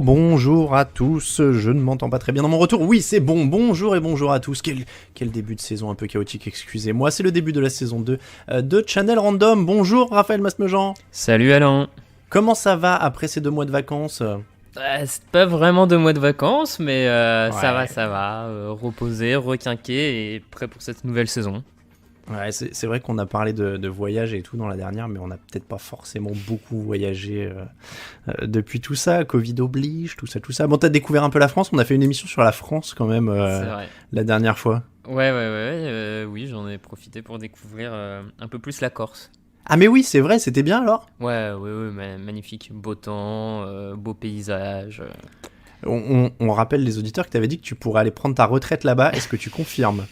bonjour à tous, je ne m'entends pas très bien dans mon retour, oui c'est bon, bonjour et bonjour à tous, quel début de saison un peu chaotique, excusez-moi, c'est le début de la saison 2 de Channel Random. Bonjour Raphaël Masmejean. Salut Alain. Comment ça va après ces 2 mois de vacances? C'est pas vraiment 2 mois de vacances, mais Ouais. ça va, reposé, requinqué et prêt pour cette nouvelle saison. Ouais, c'est vrai qu'on a parlé de voyage et tout dans la dernière, mais on n'a peut-être pas forcément beaucoup voyagé depuis tout ça, Covid oblige, tout ça. Bon, t'as découvert un peu la France, on a fait une émission sur la France quand même C'est vrai. la dernière fois. Oui, j'en ai profité pour découvrir un peu plus la Corse. Ah mais oui, c'est vrai, c'était bien alors? Magnifique, beau temps, beau paysage. On rappelle les auditeurs que tu avais dit que tu pourrais aller prendre ta retraite là-bas. Est-ce que tu confirmes?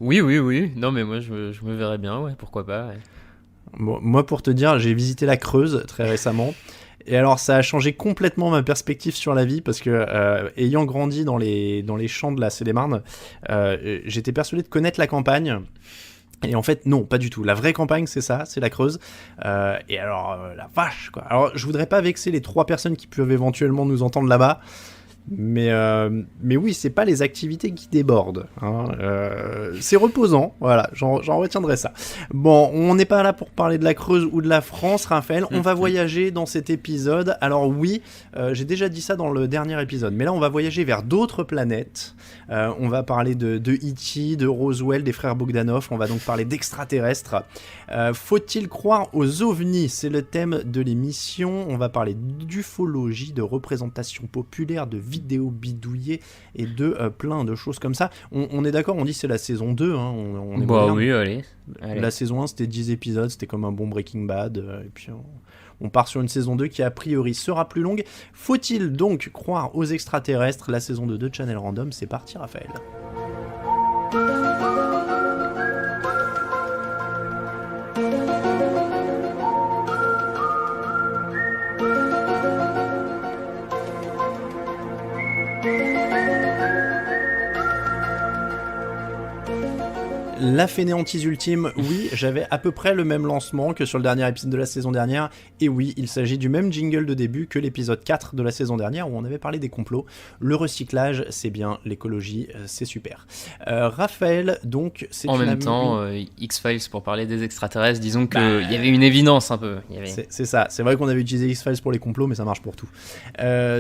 Oui. Non, mais moi je me verrais bien, ouais, pourquoi pas. Ouais. Bon, moi, pour te dire, j'ai visité la Creuse très récemment. Et alors, ça a changé complètement ma perspective sur la vie parce que, ayant grandi dans les champs de la Seine-et-Marne, j'étais persuadé de connaître la campagne. Et en fait, non, pas du tout. La vraie campagne, c'est ça, c'est la Creuse. Et alors, la vache, quoi. Alors, je voudrais pas vexer les 3 personnes qui peuvent éventuellement nous entendre là-bas. Mais oui, c'est pas les activités qui débordent, hein. C'est reposant, voilà, j'en retiendrai ça. Bon, on n'est pas là pour parler de la Creuse ou de la France, Raphaël, on va voyager dans cet épisode. Alors oui, j'ai déjà dit ça dans le dernier épisode, mais là on va voyager vers d'autres planètes. On va parler de E.T., de Roswell, des frères Bogdanov, on va donc parler d'extraterrestres. Faut-il croire aux ovnis? C'est le thème de l'émission. On va parler d'ufologie, de représentation populaire, de vidéos bidouillées et de plein de choses comme ça. On est d'accord, on dit c'est la saison 2, hein, on est Bah moderne. oui, allez. La saison 1 c'était 10 épisodes, c'était comme un bon Breaking Bad, et puis on part sur une saison 2 qui a priori sera plus longue. Faut-il donc croire aux extraterrestres? La saison 2 de Channel Random, c'est parti Raphaël. La fainéantise ultime, oui, j'avais à peu près le même lancement que sur le dernier épisode de la saison dernière, et oui, il s'agit du même jingle de début que l'épisode 4 de la saison dernière où on avait parlé des complots. Le recyclage, c'est bien, l'écologie, c'est super. Raphaël, donc, c'est En une même temps, X-Files pour parler des extraterrestres, disons qu'il y avait une évidence un peu. C'est ça, c'est vrai qu'on avait utilisé X-Files pour les complots, mais ça marche pour tout.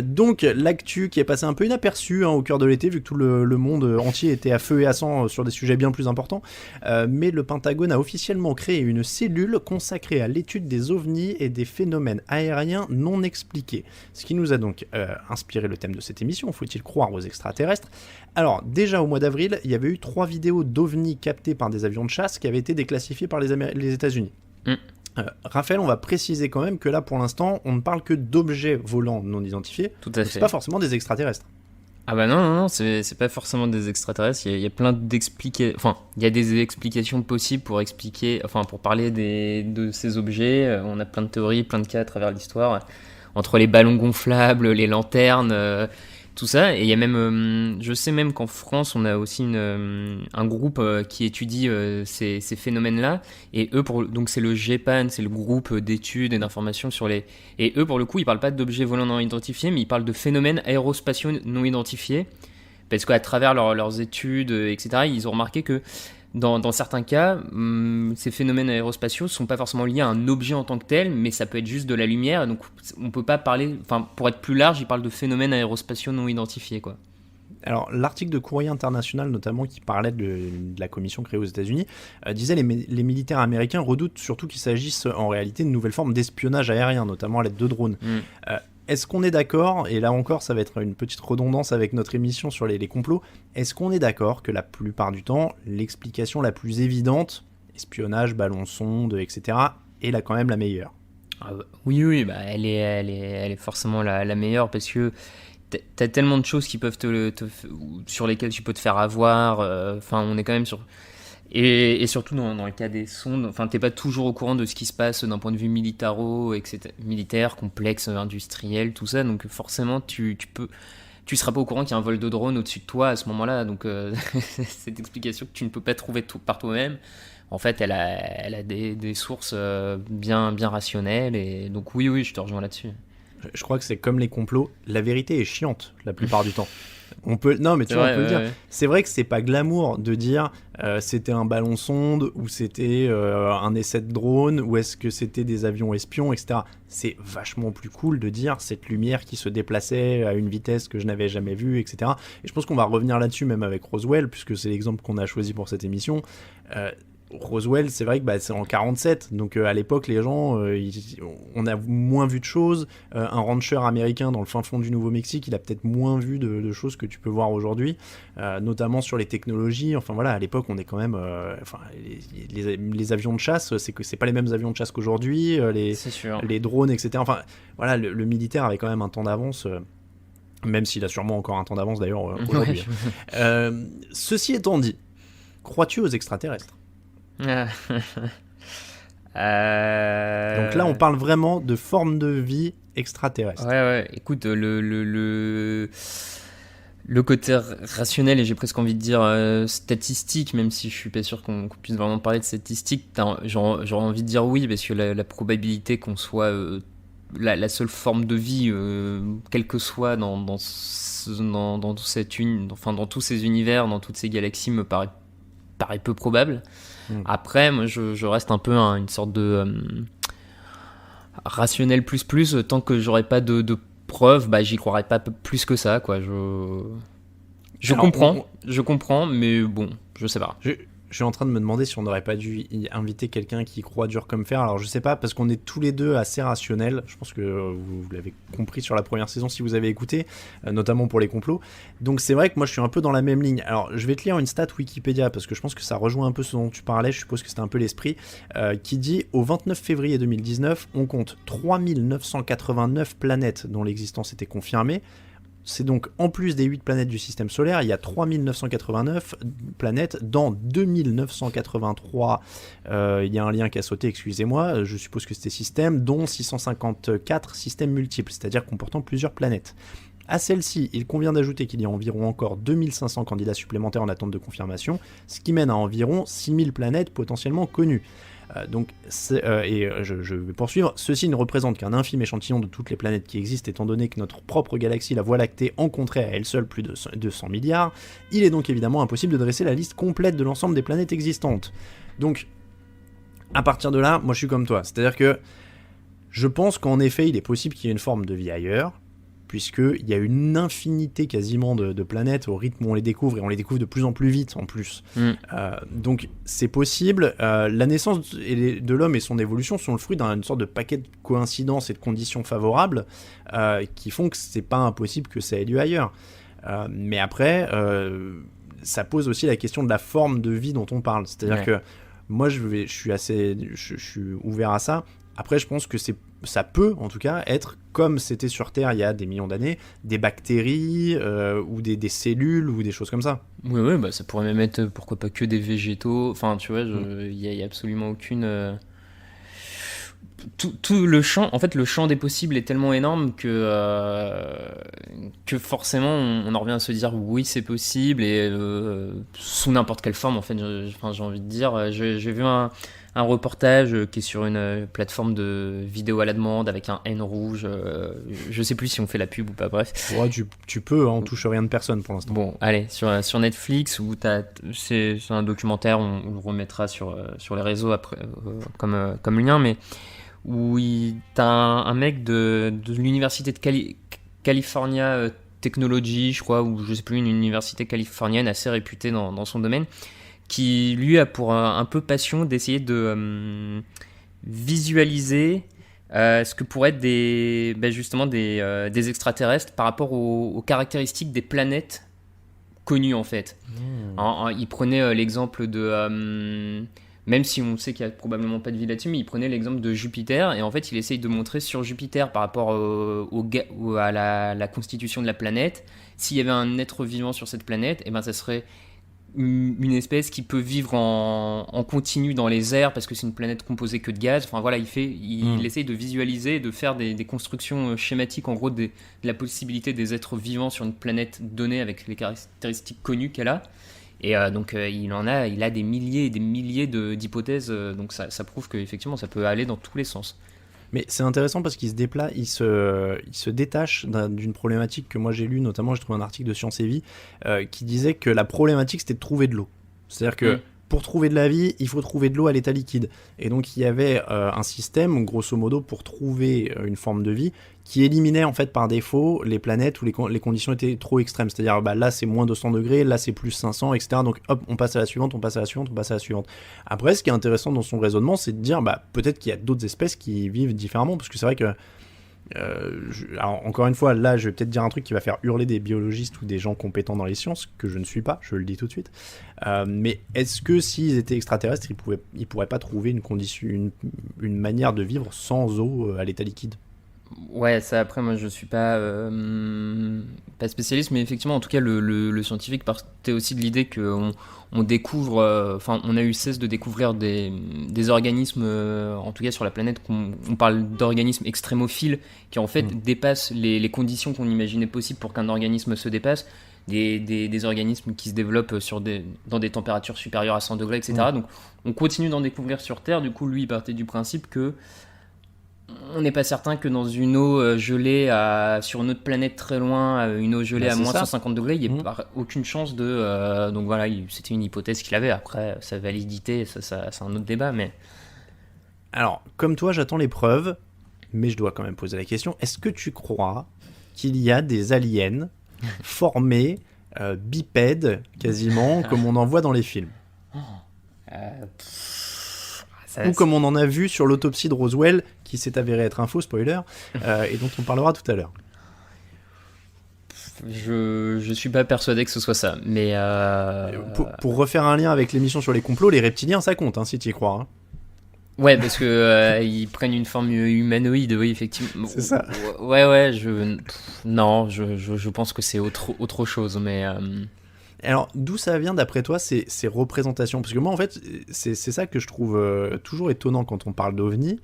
Donc, l'actu qui est passé un peu inaperçu, hein, au cœur de l'été, vu que tout le monde entier était à feu et à sang sur des sujets bien plus importants. Mais le Pentagone a officiellement créé une cellule consacrée à l'étude des ovnis et des phénomènes aériens non expliqués. Ce qui nous a donc inspiré le thème de cette émission, faut-il croire aux extraterrestres? Alors, déjà au mois d'avril, il y avait eu 3 vidéos d'ovnis captées par des avions de chasse qui avaient été déclassifiées par les États-Unis. Raphaël, on va préciser quand même que là, pour l'instant, on ne parle que d'objets volants non identifiés. Tout à fait. C'est pas forcément des extraterrestres. Ah bah non, c'est pas forcément des extraterrestres, il y a plein d'explications, enfin, il y a des explications possibles pour expliquer, enfin, pour parler de ces objets, on a plein de théories, plein de cas à travers l'histoire, entre les ballons gonflables, les lanternes, tout ça, et il y a même, je sais même qu'en France, on a aussi un groupe qui étudie ces phénomènes-là, et eux, donc c'est le GEPAN, c'est le groupe d'études et d'informations sur les... Et eux, pour le coup, ils parlent pas d'objets volants non identifiés, mais ils parlent de phénomènes aérospatiaux non identifiés, parce qu'à travers leurs études, etc., ils ont remarqué que dans certains cas, ces phénomènes aérospatiaux ne sont pas forcément liés à un objet en tant que tel, mais ça peut être juste de la lumière. Donc on ne peut pas parler, enfin pour être plus large, ils parlent de phénomènes aérospatiaux non identifiés, quoi. Alors, l'article de Courrier International, notamment, qui parlait de la commission créée aux États-Unis, disait les militaires américains redoutent surtout qu'il s'agisse en réalité de nouvelles formes d'espionnage aérien, notamment à l'aide de drones. Est-ce qu'on est d'accord, et là encore ça va être une petite redondance avec notre émission sur les complots, est-ce qu'on est d'accord que la plupart du temps, l'explication la plus évidente, espionnage, ballon sonde, etc., est là quand même la meilleure? Oui, bah, elle est forcément la meilleure, parce que t'as tellement de choses qui peuvent sur lesquelles tu peux te faire avoir, enfin on est quand même sur... Et surtout dans le cas des sondes, enfin t'es pas toujours au courant de ce qui se passe d'un point de vue militaire, complexe, industriel, tout ça, donc forcément tu seras pas au courant qu'il y a un vol de drone au-dessus de toi à ce moment-là, donc cette explication que tu ne peux pas trouver par toi-même, en fait elle a des sources bien rationnelles, et donc oui je te rejoins là-dessus. Je crois que c'est comme les complots, la vérité est chiante la plupart du temps. On peut, non mais tu vois, on peut le dire. Ouais. C'est vrai que c'est pas glamour de dire c'était un ballon sonde ou c'était un essai de drone ou est-ce que c'était des avions espions, etc. C'est vachement plus cool de dire cette lumière qui se déplaçait à une vitesse que je n'avais jamais vue, etc. Et je pense qu'on va revenir là-dessus même avec Roswell puisque c'est l'exemple qu'on a choisi pour cette émission. Roswell, c'est vrai que c'est en 47, donc à l'époque, les gens, on a moins vu de choses. Un rancher américain dans le fin fond du Nouveau-Mexique, il a peut-être moins vu de choses que tu peux voir aujourd'hui, notamment sur les technologies. Enfin voilà, à l'époque, on est quand même... les avions de chasse, c'est pas les mêmes avions de chasse qu'aujourd'hui, les drones, etc. Enfin voilà, le militaire avait quand même un temps d'avance... même s'il a sûrement encore un temps d'avance d'ailleurs aujourd'hui. Ceci étant dit, crois-tu aux extraterrestres ? Donc là, on parle vraiment de forme de vie extraterrestre. Ouais. Écoute, le côté rationnel et j'ai presque envie de dire statistique, même si je suis pas sûr qu'on puisse vraiment parler de statistique, j'aurais envie de dire oui, parce que la probabilité qu'on soit la seule forme de vie, quelle que soit dans tous ces univers, dans toutes ces galaxies, me paraît peu probable. Après, moi, je reste un peu une sorte de rationnel plus, tant que j'aurai pas de preuves, j'y croirai pas plus que ça, quoi. Je comprends, mais bon, je sais pas. Je suis en train de me demander si on n'aurait pas dû inviter quelqu'un qui croit dur comme fer. Alors je sais pas, parce qu'on est tous les deux assez rationnels. Je pense que vous l'avez compris sur la première saison si vous avez écouté, notamment pour les complots. Donc c'est vrai que moi je suis un peu dans la même ligne. Alors je vais te lire une stat Wikipédia, parce que je pense que ça rejoint un peu ce dont tu parlais. Je suppose que c'était un peu l'esprit, qui dit au 29 février 2019, on compte 3989 planètes dont l'existence était confirmée. C'est donc en plus des 8 planètes du système solaire, il y a 3989 planètes dans 2983. Il y a un lien qui a sauté, excusez-moi, je suppose que c'était système, dont 654 systèmes multiples, c'est-à-dire comportant plusieurs planètes. À celle-ci, il convient d'ajouter qu'il y a environ encore 2500 candidats supplémentaires en attente de confirmation, ce qui mène à environ 6000 planètes potentiellement connues. Je vais poursuivre. Ceci ne représente qu'un infime échantillon de toutes les planètes qui existent, étant donné que notre propre galaxie, la Voie lactée, en compterait à elle seule plus de 200 milliards. Il est donc évidemment impossible de dresser la liste complète de l'ensemble des planètes existantes. Donc, à partir de là, moi je suis comme toi. C'est-à-dire que je pense qu'en effet, il est possible qu'il y ait une forme de vie ailleurs, puisqu'il y a une infinité quasiment de planètes au rythme où on les découvre, et on les découvre de plus en plus vite en plus. Donc c'est possible. La naissance de l'homme et son évolution sont le fruit d'une sorte de paquet de coïncidences et de conditions favorables qui font que c'est pas impossible que ça ait lieu ailleurs. Mais après, ça pose aussi la question de la forme de vie dont on parle. C'est-à-dire que moi je suis ouvert à ça. Après, je pense que ça peut, en tout cas, être comme c'était sur Terre il y a des millions d'années, des bactéries ou des cellules ou des choses comme ça. Oui, ça pourrait même être, pourquoi pas, que des végétaux. Enfin, tu vois, il y a absolument aucune... Tout le champ, en fait, le champ des possibles est tellement énorme que forcément, on en revient à se dire oui, c'est possible, et sous n'importe quelle forme, en fait, j'ai envie de dire. J'ai vu un reportage qui est sur une plateforme de vidéo à la demande avec un N rouge. Je sais plus si on fait la pub ou pas, bref. Ouais, tu peux, on touche rien de personne pour l'instant. Bon, allez, sur Netflix, où c'est un documentaire, on le remettra sur les réseaux après, comme lien, mais où t'as un mec de l'université de California Technology, je crois, ou je sais plus, une université californienne assez réputée dans son domaine, qui lui a pour un peu passion d'essayer de visualiser ce que pourraient être justement des extraterrestres par rapport aux caractéristiques des planètes connues en fait. Il prenait l'exemple de... même si on sait qu'il n'y a probablement pas de vie là-dessus, mais il prenait l'exemple de Jupiter, et en fait il essaye de montrer sur Jupiter par rapport à la constitution de la planète, s'il y avait un être vivant sur cette planète, et ça serait une espèce qui peut vivre en continu dans les airs parce que c'est une planète composée que de gaz. Enfin voilà, il essaye de visualiser, de faire des constructions schématiques en gros de la possibilité des êtres vivants sur une planète donnée avec les caractéristiques connues qu'elle a. Et donc il a des milliers et des milliers d'hypothèses, donc ça prouve qu'effectivement ça peut aller dans tous les sens. Mais c'est intéressant parce qu'il se déplace, il se détache d'une problématique que moi j'ai lue, notamment j'ai trouvé un article de Science et Vie qui disait que la problématique c'était de trouver de l'eau. C'est-à-dire que pour trouver de la vie, il faut trouver de l'eau à l'état liquide. Et donc il y avait un système, grosso modo, pour trouver une forme de vie qui éliminait en fait par défaut les planètes où les conditions étaient trop extrêmes. C'est-à-dire là c'est moins 200 degrés, là c'est plus 500, etc. Donc hop, on passe à la suivante, on passe à la suivante, on passe à la suivante. Après, ce qui est intéressant dans son raisonnement, c'est de dire peut-être qu'il y a d'autres espèces qui vivent différemment, parce que c'est vrai que alors, encore une fois, là je vais peut-être dire un truc qui va faire hurler des biologistes ou des gens compétents dans les sciences, que je ne suis pas, je le dis tout de suite. Mais est-ce que s'ils étaient extraterrestres, ils pourraient pas trouver une condition, une manière de vivre sans eau à l'état liquide? Ouais, ça après, moi je suis pas spécialiste, mais effectivement, en tout cas, le scientifique partait aussi de l'idée qu'on on découvre, enfin, on a eu cesse de découvrir des organismes, en tout cas sur la planète, on parle d'organismes extrémophiles qui en fait dépassent les conditions qu'on imaginait possibles pour qu'un organisme se dépasse. Des organismes qui se développent dans des températures supérieures à 100 degrés, etc. Donc on continue d'en découvrir sur Terre. Du coup, lui, il partait du principe que on n'est pas certain que dans une eau gelée sur une autre planète très loin, une eau gelée à moins 150 degrés, il n'y ait aucune chance de... donc voilà, c'était une hypothèse qu'il avait. Après, sa validité, ça, c'est un autre débat. Mais... Alors, comme toi, j'attends les preuves, mais je dois quand même poser la question. Est-ce que tu crois qu'il y a des aliens formés, bipèdes, quasiment, comme on en voit dans les films ou comme on en a vu sur l'autopsie de Roswell, qui s'est avéré être un faux spoiler, et dont on parlera tout à l'heure. Je suis pas persuadé que ce soit ça, mais... Pour refaire un lien avec l'émission sur les complots, les reptiliens, ça compte, hein, si tu y crois. Hein. Ouais, parce que ils prennent une forme humanoïde, oui, effectivement. C'est ça. Ouais, je pense que c'est autre chose, mais... Alors, d'où ça vient, d'après toi, ces représentations? Parce que moi, en fait, c'est ça que je trouve toujours étonnant quand on parle d'OVNI,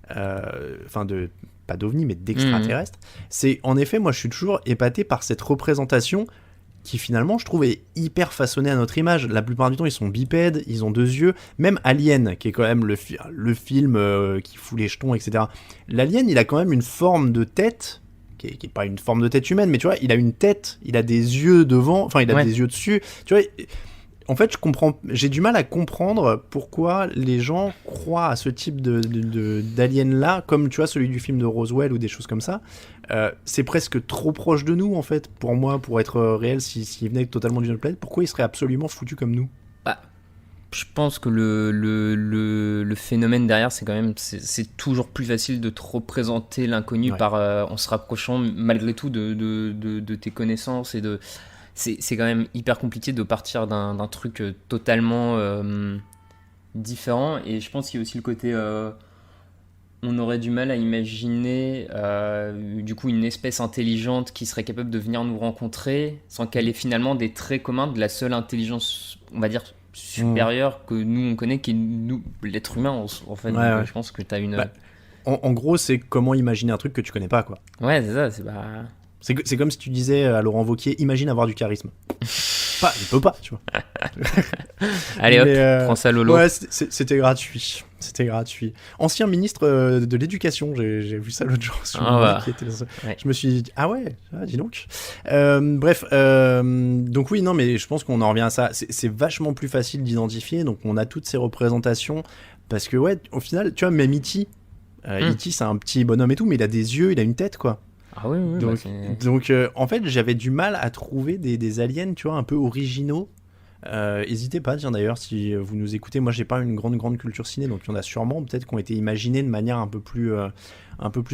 pas d'OVNI, mais d'extraterrestres. C'est, en effet, moi, je suis toujours épaté par cette représentation qui, finalement, je trouve, est hyper façonnée à notre image. La plupart du temps, ils sont bipèdes, ils ont deux yeux. Même Alien, qui est quand même le film qui fout les jetons, etc. L'Alien, il a quand même une forme de tête... qui est pas une forme de tête humaine, mais tu vois, il a une tête, il a des yeux devant, enfin il a des yeux dessus, tu vois. En fait, j'ai du mal à comprendre pourquoi les gens croient à ce type d'alien-là, comme tu vois celui du film de Roswell ou des choses comme ça. C'est presque trop proche de nous, en fait, pour moi, pour être réel, s'il venait totalement d'une autre planète. Pourquoi il serait absolument foutu comme nous? Je pense que le phénomène derrière, c'est quand même, c'est toujours plus facile de te représenter l'inconnu en se rapprochant malgré tout de tes connaissances c'est quand même hyper compliqué de partir d'un truc totalement différent. Et je pense qu'il y a aussi le côté, on aurait du mal à imaginer du coup une espèce intelligente qui serait capable de venir nous rencontrer sans qu'elle ait finalement des traits communs de la seule intelligence, on va dire, supérieur que nous on connaît, qui est nous, l'être humain en fait. Je pense que t'as une... en gros, c'est comment imaginer un truc que tu connais pas, quoi. Ouais, c'est ça, c'est comme si tu disais à Laurent Wauquiez, imagine avoir du charisme. Il peut pas, tu vois. Allez hop, prends ça Lolo. Ouais, c'était gratuit. Ancien ministre de l'éducation, j'ai vu ça l'autre jour sur qui était Je me suis dit, dis donc. Bref, donc oui, non, mais je pense qu'on en revient à ça. C'est vachement plus facile d'identifier, donc on a toutes ces représentations, parce que ouais, au final, tu vois, même E.T., E.T. c'est un petit bonhomme et tout, mais il a des yeux, il a une tête, quoi. Ah oui, donc en fait, j'avais du mal à trouver des aliens, tu vois, un peu originaux. N'hésitez pas, tiens, d'ailleurs, si vous nous écoutez. Moi, j'ai pas une grande culture ciné, donc il y en a sûrement peut-être qui ont été imaginés de manière un peu plus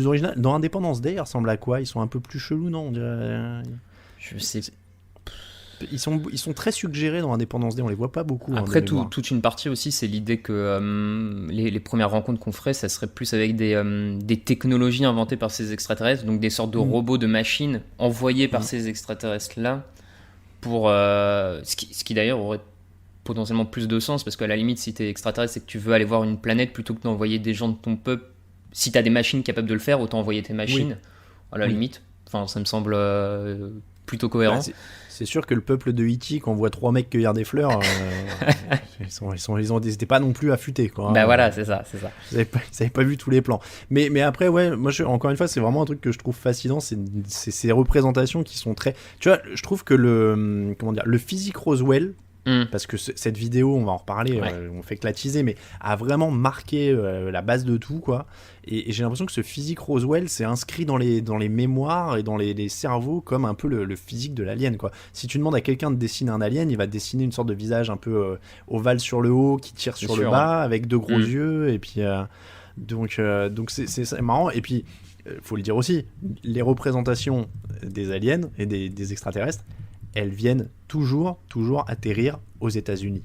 originale. Dans Independence Day, ils ressemblent à quoi? Ils sont un peu plus chelous, non? On dirait... Je sais. Ils sont très suggérés dans Independence Day, on les voit pas beaucoup. Après, toute une partie aussi, c'est l'idée que les premières rencontres qu'on ferait, ça serait plus avec des technologies inventées par ces extraterrestres, donc des sortes de robots, de machines envoyés par ces extraterrestres-là, pour ce qui d'ailleurs aurait potentiellement plus de sens, parce qu'à la limite, si t'es extraterrestre, c'est que tu veux aller voir une planète plutôt que d'envoyer des gens de ton peuple. Si t'as des machines capables de le faire, autant envoyer tes machines, à la limite. Enfin, ça me semble... plutôt cohérent. C'est sûr que le peuple de E.T., quand on voit 3 mecs cueillir des fleurs, ils n'étaient pas non plus affûtés, quoi. Bah voilà, c'est ça. Ils n'avaient pas vu tous les plans. Mais après, ouais, moi, encore une fois, c'est vraiment un truc que je trouve fascinant, c'est ces représentations qui sont très... Tu vois, je trouve que le physique Roswell, parce que cette vidéo, on va en reparler, on fait que la teaser, mais a vraiment marqué la base de tout, quoi. Et j'ai l'impression que ce physique Roswell s'est inscrit dans les mémoires et dans les cerveaux comme un peu le physique de l'alien, quoi. Si tu demandes à quelqu'un de dessiner un alien, il va dessiner une sorte de visage un peu ovale sur le haut, qui tire sur le bas, avec de gros yeux, et puis donc c'est marrant. Et puis faut le dire aussi, les représentations des aliens et des extraterrestres, elles viennent toujours atterrir aux États-Unis.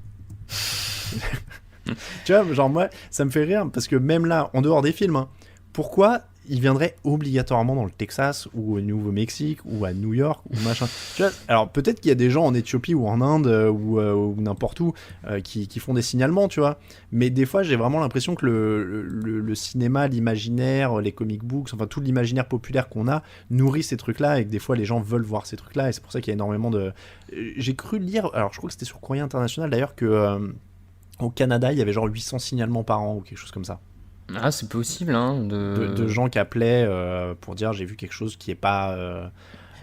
Tu vois, genre moi, ça me fait rire parce que même là, en dehors des films, pourquoi ils viendraient obligatoirement dans le Texas ou au Nouveau-Mexique ou à New York ou machin. Tu vois, alors peut-être qu'il y a des gens en Éthiopie ou en Inde ou n'importe où qui font des signalements, tu vois. Mais des fois, j'ai vraiment l'impression que le cinéma, l'imaginaire, les comic books, enfin tout l'imaginaire populaire qu'on a nourrit ces trucs-là et que des fois les gens veulent voir ces trucs-là et c'est pour ça qu'il y a énormément de... J'ai cru lire, alors je crois que c'était sur Courrier International d'ailleurs, que au Canada, il y avait genre 800 signalements par an ou quelque chose comme ça. Ah, c'est possible, hein. De gens qui appelaient pour dire j'ai vu quelque chose qui est pas.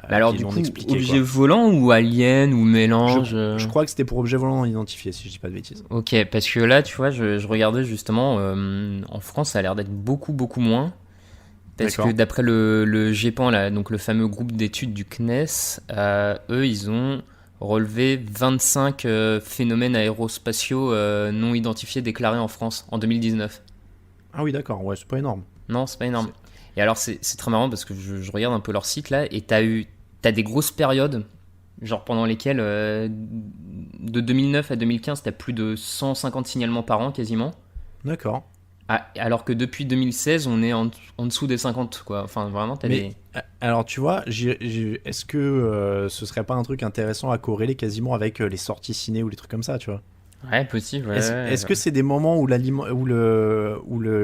Mais alors, du coup, objet volant ou alien ou mélange je crois que c'était pour objet volant non identifié, si je dis pas de bêtises. Ok, parce que là, tu vois, je regardais justement, en France, ça a l'air d'être beaucoup moins. Parce que d'après le GEPAN, là, donc le fameux groupe d'études du CNES, eux, ils ont relevé 25 phénomènes aérospatiaux non identifiés déclarés en France en 2019. Ah oui, d'accord, ouais, c'est pas énorme. Non, c'est pas énorme. Et alors, c'est très marrant parce que je regarde un peu leur site là, et t'as des grosses périodes, genre pendant lesquelles, de 2009 à 2015, t'as plus de 150 signalements par an quasiment. D'accord. Ah, alors que depuis 2016, on est en dessous des 50, quoi. Enfin, vraiment, t'as des... Alors, tu vois, est-ce que ce serait pas un truc intéressant à corréler quasiment avec les sorties ciné ou les trucs comme ça, tu vois ? Ouais, possible. Ouais, est-ce que c'est des moments où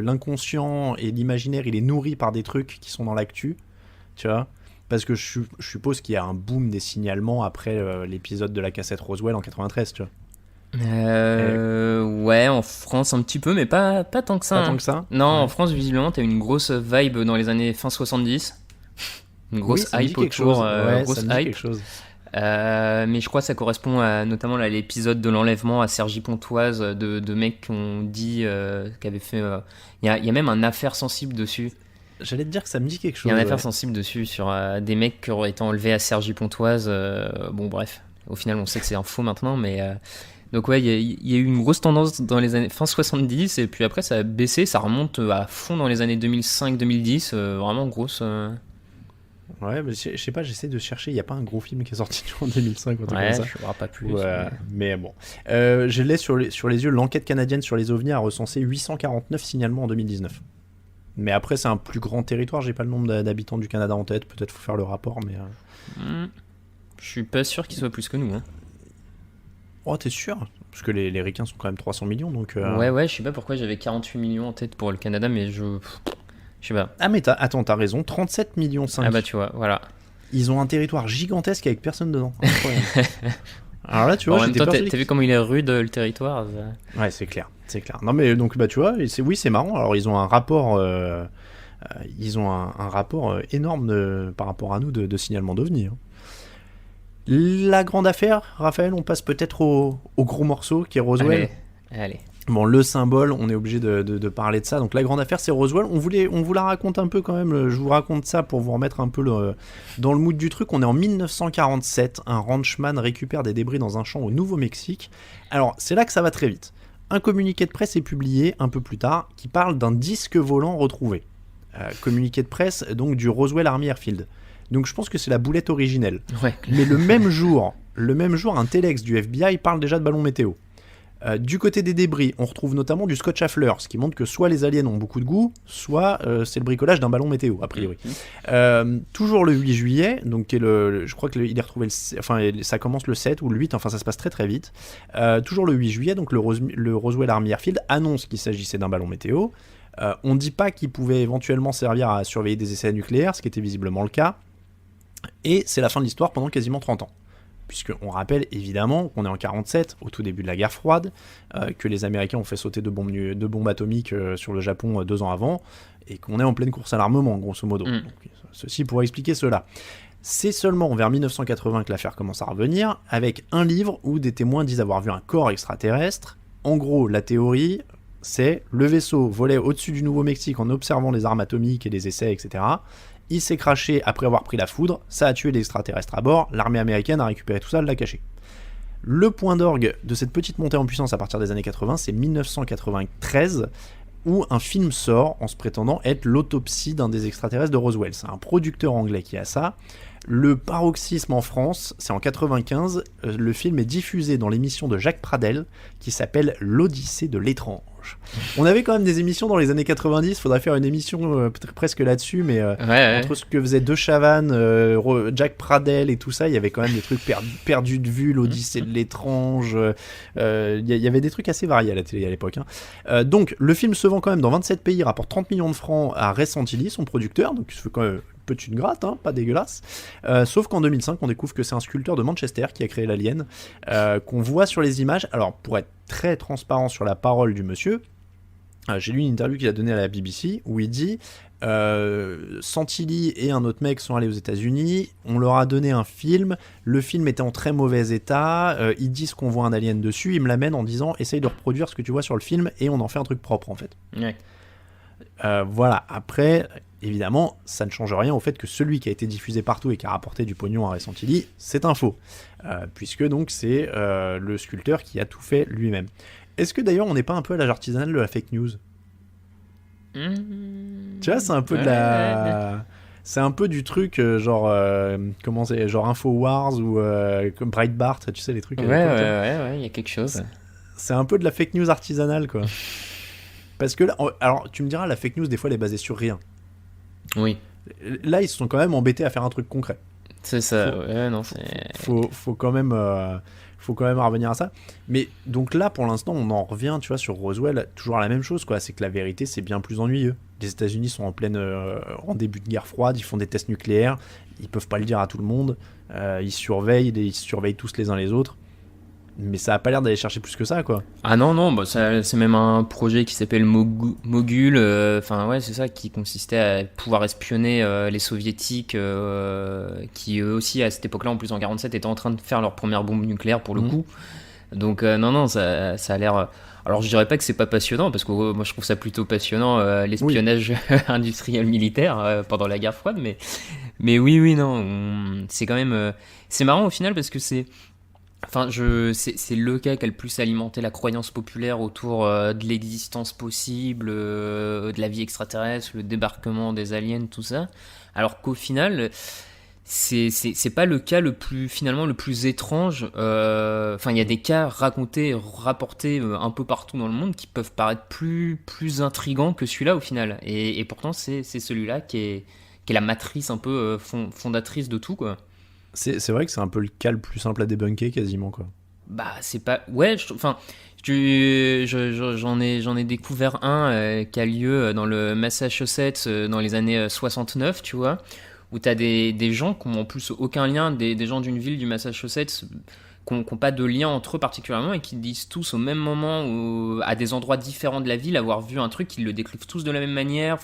l'inconscient et l'imaginaire il est nourri par des trucs qui sont dans l'actu, tu vois ? Parce que je suppose qu'il y a un boom des signalements après l'épisode de la cassette Roswell en 93, tu vois. Ouais, en France un petit peu, mais pas tant que ça. Pas tant que ça ? Non, en France, visiblement, t'as eu une grosse vibe dans les années fin 70. Une grosse hype autour. Grosse hype. Quelque chose. Mais je crois que ça correspond notamment à l'épisode de l'enlèvement à Cergy-Pontoise de mecs qui ont dit qu'avaient fait... Il y a même un affaire sensible dessus. J'allais te dire que ça me dit quelque chose. Il y a un affaire sensible dessus sur des mecs qui auraient été enlevés à Cergy-Pontoise. Bon, bref. Au final, on sait que c'est un faux maintenant, mais... Donc ouais, il y a eu une grosse tendance dans les années fin 70, et puis après ça a baissé, ça remonte à fond dans les années 2005-2010, vraiment grosse... Ouais, mais je sais pas, j'essaie de chercher, il n'y a pas un gros film qui est sorti en 2005 ou un truc comme ça. Je ne vois pas plus. Mais bon. Je l'ai sur les yeux, l'enquête canadienne sur les ovnis a recensé 849 signalements en 2019. Mais après, c'est un plus grand territoire, j'ai pas le nombre d'habitants du Canada en tête, peut-être faut faire le rapport, mais... Je suis pas sûr qu'ils soient plus que nous, hein. Oh, t'es sûr ? Parce que les ricains sont quand même 300 millions, donc... Ouais, je sais pas pourquoi j'avais 48 millions en tête pour le Canada, mais je sais pas. Ah mais t'as raison, 37 millions 5. Ah bah tu vois, voilà. Ils ont un territoire gigantesque avec personne dedans. Alors là, tu vois, en même temps, t'as vu comment il est rude le territoire. Ouais, c'est clair. Non mais donc bah tu vois, c'est marrant. Alors ils ont un rapport, un rapport énorme par rapport à nous de signalement d'OVNI. Hein. La grande affaire, Raphaël, on passe peut-être au gros morceau qui est Roswell. Allez. Bon, le symbole, on est obligé de parler de ça. Donc la grande affaire, c'est Roswell. On vous la raconte un peu quand même. Je vous raconte ça pour vous remettre un peu dans le mood du truc. On est en 1947. Un ranchman récupère des débris dans un champ au Nouveau-Mexique. Alors, c'est là que ça va très vite. Un communiqué de presse est publié un peu plus tard qui parle d'un disque volant retrouvé. Communiqué de presse donc du Roswell Army Airfield. Donc je pense que c'est la boulette originelle. Ouais. Mais le même jour, un téléx du FBI parle déjà de ballons météo. Du côté des débris, on retrouve notamment du scotch à fleurs, ce qui montre que soit les aliens ont beaucoup de goût, soit c'est le bricolage d'un ballon météo, a priori. Toujours le 8 juillet, donc je crois qu'il est retrouvé, ça commence le 7 ou le 8, enfin ça se passe très très vite. Toujours le 8 juillet, donc le Roswell Army Airfield annonce qu'il s'agissait d'un ballon météo. On ne dit pas qu'il pouvait éventuellement servir à surveiller des essais nucléaires, ce qui était visiblement le cas. Et c'est la fin de l'histoire pendant quasiment 30 ans. Puisqu'on rappelle évidemment qu'on est en 47, au tout début de la guerre froide, que les Américains ont fait sauter deux bombes atomiques sur le Japon 2 ans avant, et qu'on est en pleine course à l'armement, grosso modo. Donc, ceci pourrait expliquer cela. C'est seulement vers 1980 que l'affaire commence à revenir, avec un livre où des témoins disent avoir vu un corps extraterrestre. En gros, la théorie, c'est le vaisseau volait au-dessus du Nouveau-Mexique en observant les armes atomiques et les essais, etc. Il s'est crashé après avoir pris la foudre, ça a tué les extraterrestres à bord, l'armée américaine a récupéré tout ça, l'a caché. Le point d'orgue de cette petite montée en puissance à partir des années 80, c'est 1993, où un film sort en se prétendant être l'autopsie d'un des extraterrestres de Roswell. C'est un producteur anglais qui a ça. Le paroxysme en France, c'est en 95, le film est diffusé dans l'émission de Jacques Pradel qui s'appelle L'Odyssée de l'étrange. On avait quand même des émissions dans les années 90, faudrait faire une émission presque là-dessus, mais entre ce que faisait De Chavannes, Jacques Pradel et tout ça, il y avait quand même des trucs perdus de vue, L'Odyssée de l'étrange, il y avait des trucs assez variés à la télé à l'époque. Donc le film se vend quand même dans 27 pays, rapporte 30 millions de francs à Ray Santilli, son producteur, donc il se fait quand même une gratte, hein, pas dégueulasse. Sauf qu'en 2005, on découvre que c'est un sculpteur de Manchester qui a créé l'alien, qu'on voit sur les images. Alors, pour être très transparent sur la parole du monsieur, j'ai lu une interview qu'il a donnée à la BBC où il dit Santilli et un autre mec sont allés aux États-Unis, on leur a donné un film, le film était en très mauvais état, ils disent qu'on voit un alien dessus, ils me l'amènent en disant essaye de reproduire ce que tu vois sur le film et on en fait un truc propre en fait. Ouais. Voilà, après, évidemment, ça ne change rien au fait que celui qui a été diffusé partout et qui a rapporté du pognon à Ray Santilli, c'est un faux. Puisque donc c'est le sculpteur qui a tout fait lui-même. Est-ce que d'ailleurs on n'est pas un peu à l'âge artisanal de la fake news ? Tu vois, c'est un peu de la... C'est un peu du truc genre... comment c'est ? Genre Infowars ou comme Breitbart, tu sais, les trucs... Ouais, il y a quelque chose. C'est un peu de la fake news artisanale, quoi. Parce que là, alors tu me diras, la fake news des fois elle est basée sur rien. Oui. Là ils se sont quand même embêtés à faire un truc concret. C'est ça. Faut quand même revenir à ça. Mais donc là pour l'instant on en revient, tu vois, sur Roswell, toujours à la même chose, quoi. C'est que la vérité c'est bien plus ennuyeux. Les États-Unis sont en début de guerre froide, ils font des tests nucléaires, ils peuvent pas le dire à tout le monde, ils surveillent tous les uns les autres. Mais ça a pas l'air d'aller chercher plus que ça, quoi. Ah non, bah c'est même un projet qui s'appelle Mogul, ouais, c'est ça, qui consistait à pouvoir espionner les soviétiques, qui eux aussi à cette époque-là, en plus en 47, étaient en train de faire leur première bombe nucléaire pour le coup. Donc non, ça a l'air... Alors je dirais pas que c'est pas passionnant, parce que moi je trouve ça plutôt passionnant, l'espionnage industriel militaire pendant la guerre froide, mais oui, non, c'est quand même... c'est marrant au final, parce que c'est le cas qui a le plus alimenté la croyance populaire autour de l'existence possible, de la vie extraterrestre, le débarquement des aliens, tout ça. Alors qu'au final, c'est pas le cas le plus étrange. Il y a des cas rapportés un peu partout dans le monde qui peuvent paraître plus intrigants que celui-là au final. Et pourtant, c'est celui-là qui est la matrice un peu fondatrice de tout, quoi. C'est vrai que c'est un peu le cas le plus simple à débunker quasiment, quoi. Bah c'est pas... Ouais, j'en ai découvert un qui a lieu dans le Massachusetts dans les années 69, tu vois, où t'as des gens qui ont en plus aucun lien, des gens d'une ville du Massachusetts qui n'ont pas de lien entre eux particulièrement et qui disent tous au même moment, à des endroits différents de la ville, avoir vu un truc, qu'ils le décrivent tous de la même manière,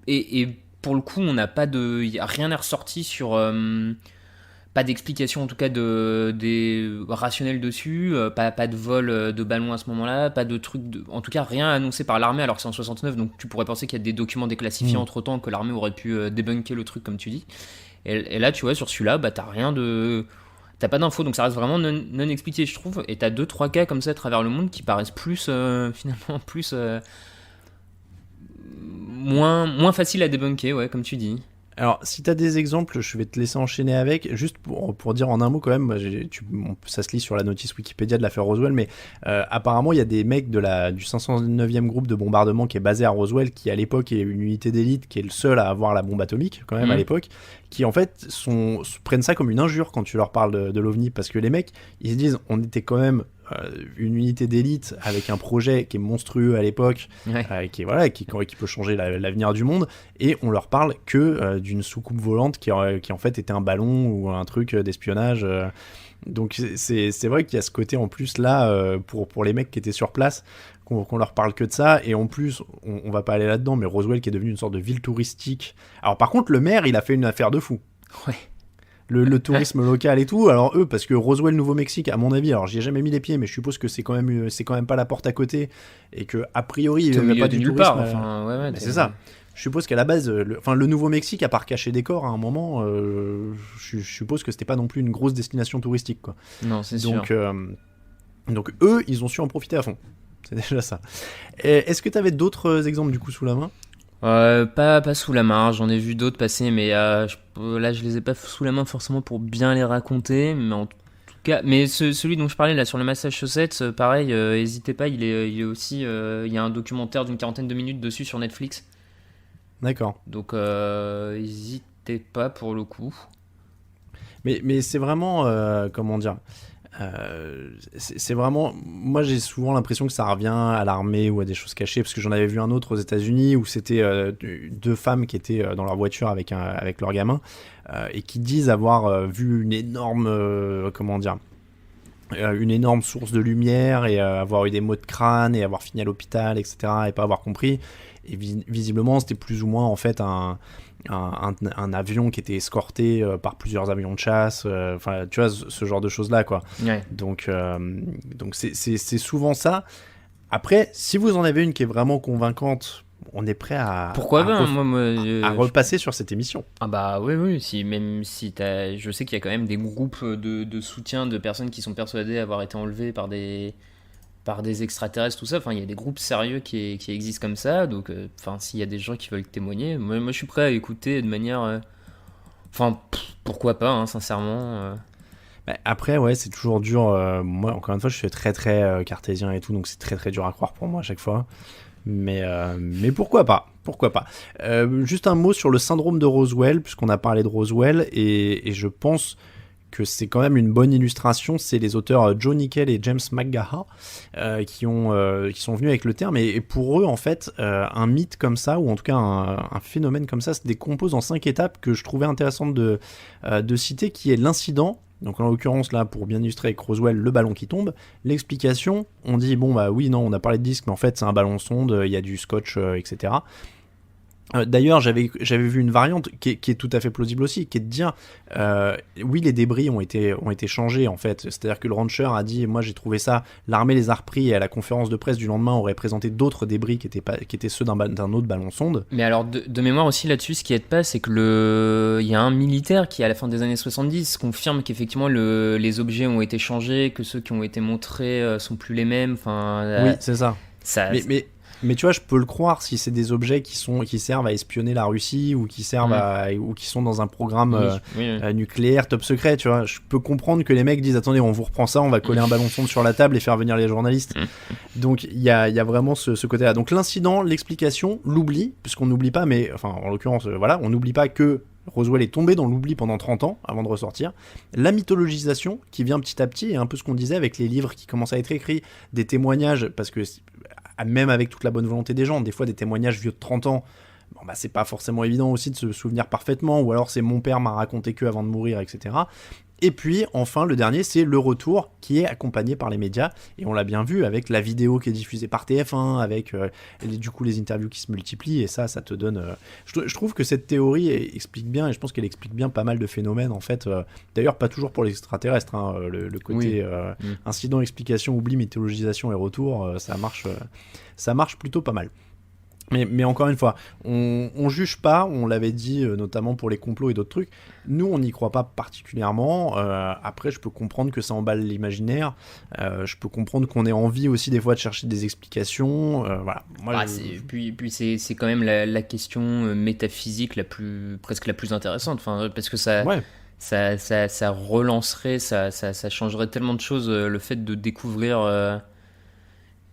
et pour le coup, rien n'est ressorti sur... pas d'explication en tout cas des rationnels dessus, pas de vol de ballon à ce moment-là, pas de truc en tout cas rien annoncé par l'armée alors que c'est en 69, donc tu pourrais penser qu'il y a des documents déclassifiés entre temps, que l'armée aurait pu débunker le truc comme tu dis, et là tu vois sur celui-là t'as pas d'infos, donc ça reste vraiment non expliqué je trouve, et t'as 2-3 cas comme ça à travers le monde qui paraissent plus finalement plus moins facile à débunker, ouais, comme tu dis. Alors, si t'as des exemples, je vais te laisser enchaîner avec. Juste pour dire en un mot quand même, ça se lit sur la notice Wikipédia de l'affaire Roswell, mais apparemment il y a des mecs du 509e groupe de bombardement qui est basé à Roswell, qui à l'époque est une unité d'élite, qui est le seul à avoir la bombe atomique quand même à l'époque, qui en fait prennent ça comme une injure quand tu leur parles de l'OVNI, parce que les mecs, ils se disent, on était quand même une unité d'élite avec un projet qui est monstrueux à l'époque, qui peut changer l'avenir du monde, et on leur parle que d'une soucoupe volante qui en fait était un ballon ou un truc d'espionnage. Donc c'est vrai qu'il y a ce côté en plus là pour les mecs qui étaient sur place, qu'on leur parle que de ça, et en plus on va pas aller là-dedans, mais Roswell qui est devenu une sorte de ville touristique. Alors par contre le maire il a fait une affaire de fou. Ouais. Le tourisme local et tout, alors eux, parce que Roswell, Nouveau-Mexique, à mon avis, alors j'y ai jamais mis les pieds, mais je suppose que c'est quand même pas la porte à côté, et que a priori il n'y a pas du tourisme. Part, enfin, c'est ça. Je suppose qu'à la base, le Nouveau-Mexique, à part cacher des corps à un moment, je suppose que c'était pas non plus une grosse destination touristique, quoi. Non, c'est sûr. Donc eux, ils ont su en profiter à fond. C'est déjà ça. Est-ce que tu avais d'autres exemples du coup sous la main ? Pas sous la main, j'en ai vu d'autres passer, mais là je les ai pas sous la main forcément pour bien les raconter, mais en tout cas, mais celui dont je parlais là sur le Massachusetts, pareil, n'hésitez pas, il est aussi, il y a un documentaire d'une 40aine de minutes dessus sur Netflix. D'accord. Donc n'hésitez pas pour le coup. Mais c'est vraiment, comment dire, c'est vraiment, moi j'ai souvent l'impression que ça revient à l'armée ou à des choses cachées, parce que j'en avais vu un autre aux États-Unis où c'était deux femmes qui étaient dans leur voiture avec leur gamin et qui disent avoir vu une énorme, comment dire, une énorme source de lumière et avoir eu des maux de crâne et avoir fini à l'hôpital, etc. et pas avoir compris. Et visiblement c'était plus ou moins en fait un avion qui était escorté par plusieurs avions de chasse, enfin tu vois ce genre de choses là quoi. Ouais. Donc c'est souvent ça. Après si vous en avez une qui est vraiment convaincante, on est prêt à repasser sur cette émission. Ah bah oui, même si je sais qu'il y a quand même des groupes de soutien de personnes qui sont persuadées avoir été enlevées par des extraterrestres, tout ça. Enfin, il y a des groupes sérieux qui existent comme ça. Donc, s'il y a des gens qui veulent témoigner, moi je suis prêt à écouter de manière. Pourquoi pas, hein, sincèrement. Après, ouais, c'est toujours dur. Moi, encore une fois, je suis très très cartésien et tout, donc c'est très très dur à croire pour moi à chaque fois. Mais pourquoi pas ? Pourquoi pas ? Juste un mot sur le syndrome de Roswell, puisqu'on a parlé de Roswell, et je pense que c'est quand même une bonne illustration. C'est les auteurs Joe Nickell et James McGaha qui sont venus avec le terme. Et pour eux, en fait, un mythe comme ça, ou en tout cas un phénomène comme ça, se décompose en 5 étapes que je trouvais intéressantes de citer, qui est l'incident. Donc en l'occurrence là, pour bien illustrer avec Roswell, le ballon qui tombe. L'explication, on dit bon bah oui, non, on a parlé de disque, mais en fait c'est un ballon sonde, il y a du scotch, etc. D'ailleurs, j'avais vu une variante qui est tout à fait plausible aussi, qui est de dire oui, les débris ont été changés en fait. C'est-à-dire que le rancher a dit moi j'ai trouvé ça, l'armée les a repris et à la conférence de presse du lendemain aurait présenté d'autres débris qui étaient ceux d'un autre ballon sonde. Mais alors de mémoire aussi là-dessus, ce qui aide pas, c'est que il y a un militaire qui à la fin des années 70 confirme qu'effectivement les objets ont été changés, que ceux qui ont été montrés sont plus les mêmes. Oui, c'est ça. Mais tu vois, je peux le croire si c'est des objets qui servent à espionner la Russie ou qui servent ou qui sont dans un programme nucléaire top secret, tu vois. Je peux comprendre que les mecs disent attendez, on vous reprend ça, on va coller un ballon sonde sur la table et faire venir les journalistes. Donc il y a vraiment ce côté-là. Donc l'incident, l'explication, l'oubli, puisqu'on n'oublie pas, mais enfin en l'occurrence, voilà, on n'oublie pas que Roswell est tombé dans l'oubli pendant 30 ans avant de ressortir. La mythologisation qui vient petit à petit, et un peu ce qu'on disait avec les livres qui commencent à être écrits, des témoignages, parce que même avec toute la bonne volonté des gens, des fois des témoignages vieux de 30 ans, bon, bah, c'est pas forcément évident aussi de se souvenir parfaitement, ou alors c'est mon père m'a raconté que avant de mourir, etc. Et puis, enfin, le dernier, c'est le retour qui est accompagné par les médias. Et on l'a bien vu avec la vidéo qui est diffusée par TF1, avec du coup les interviews qui se multiplient. Et ça te donne... Je trouve que cette théorie explique bien, et je pense qu'elle explique bien pas mal de phénomènes, en fait. D'ailleurs, pas toujours pour les extraterrestres. Hein, le côté incident, explication, oubli, mythologisation et retour, ça marche plutôt pas mal. Mais encore une fois, on juge pas, on l'avait dit notamment pour les complots et d'autres trucs. Nous, on n'y croit pas particulièrement. Après, je peux comprendre que ça emballe l'imaginaire. Je peux comprendre qu'on ait envie aussi des fois de chercher des explications. Voilà. Moi, Puis c'est quand même la question métaphysique presque la plus intéressante. Enfin, parce que ça relancerait, ça changerait tellement de choses le fait de découvrir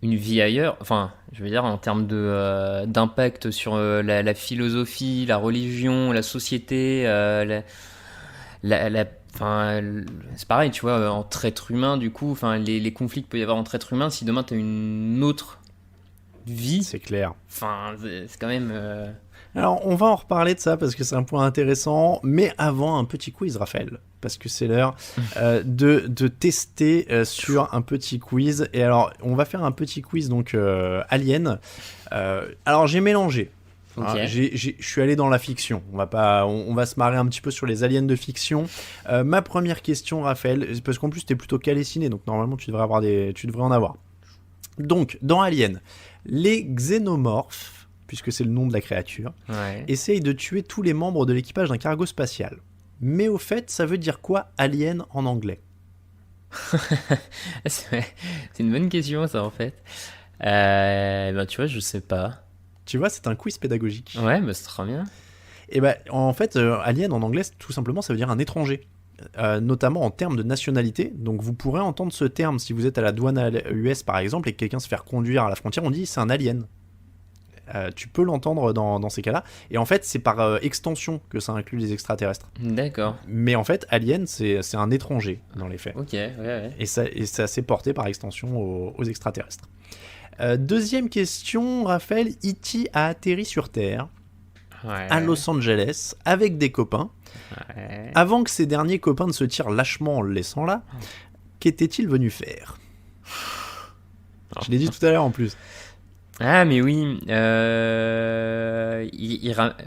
une vie ailleurs, enfin, je veux dire en termes d'impact sur la philosophie, la religion, la société, Enfin, c'est pareil, tu vois, entre êtres humains, du coup, enfin, les conflits qu'il peut y avoir entre êtres humains, si demain t'as une autre vie, C'est clair. enfin, c'est quand même. Alors, on va en reparler de ça parce que c'est un point intéressant, mais avant, un petit quiz, Raphaël, parce que c'est l'heure de tester sur un petit quiz. Et alors, on va faire un petit quiz, donc, Alien. Alors, j'ai mélangé. Ok. Hein, je suis allé dans la fiction. On va se marrer un petit peu sur les aliens de fiction. Ma première question, Raphaël, parce qu'en plus, t'es plutôt calé ciné, donc normalement, tu devrais en avoir. Donc, dans Alien, les xénomorphes, puisque c'est le nom de la créature, Ouais. essayent de tuer tous les membres de l'équipage d'un cargo spatial. Mais au fait, ça veut dire quoi alien en anglais? C'est une bonne question, ça, en fait. Ben, tu vois, je sais pas. Tu vois, c'est un quiz pédagogique. Ouais, bah, c'est trop bien. Et ben, en fait, alien en anglais, tout simplement, ça veut dire un étranger. Notamment en termes de nationalité. Donc vous pourrez entendre ce terme si vous êtes à la douane US par exemple et que quelqu'un se fait reconduire à la frontière, on dit c'est un alien. Tu peux l'entendre dans ces cas-là. Et en fait, c'est par extension que ça inclut les extraterrestres. D'accord. Mais en fait, alien, c'est un étranger dans les faits. Ok, ouais. Et ça s'est porté par extension aux extraterrestres. Deuxième question, Raphaël. E.T. a atterri sur Terre, Ouais. à Los Angeles, avec des copains. Ouais. Avant que ces derniers copains ne se tirent lâchement en le laissant là, qu'était-il venu faire? Je l'ai dit tout à l'heure en plus. Ah, mais oui.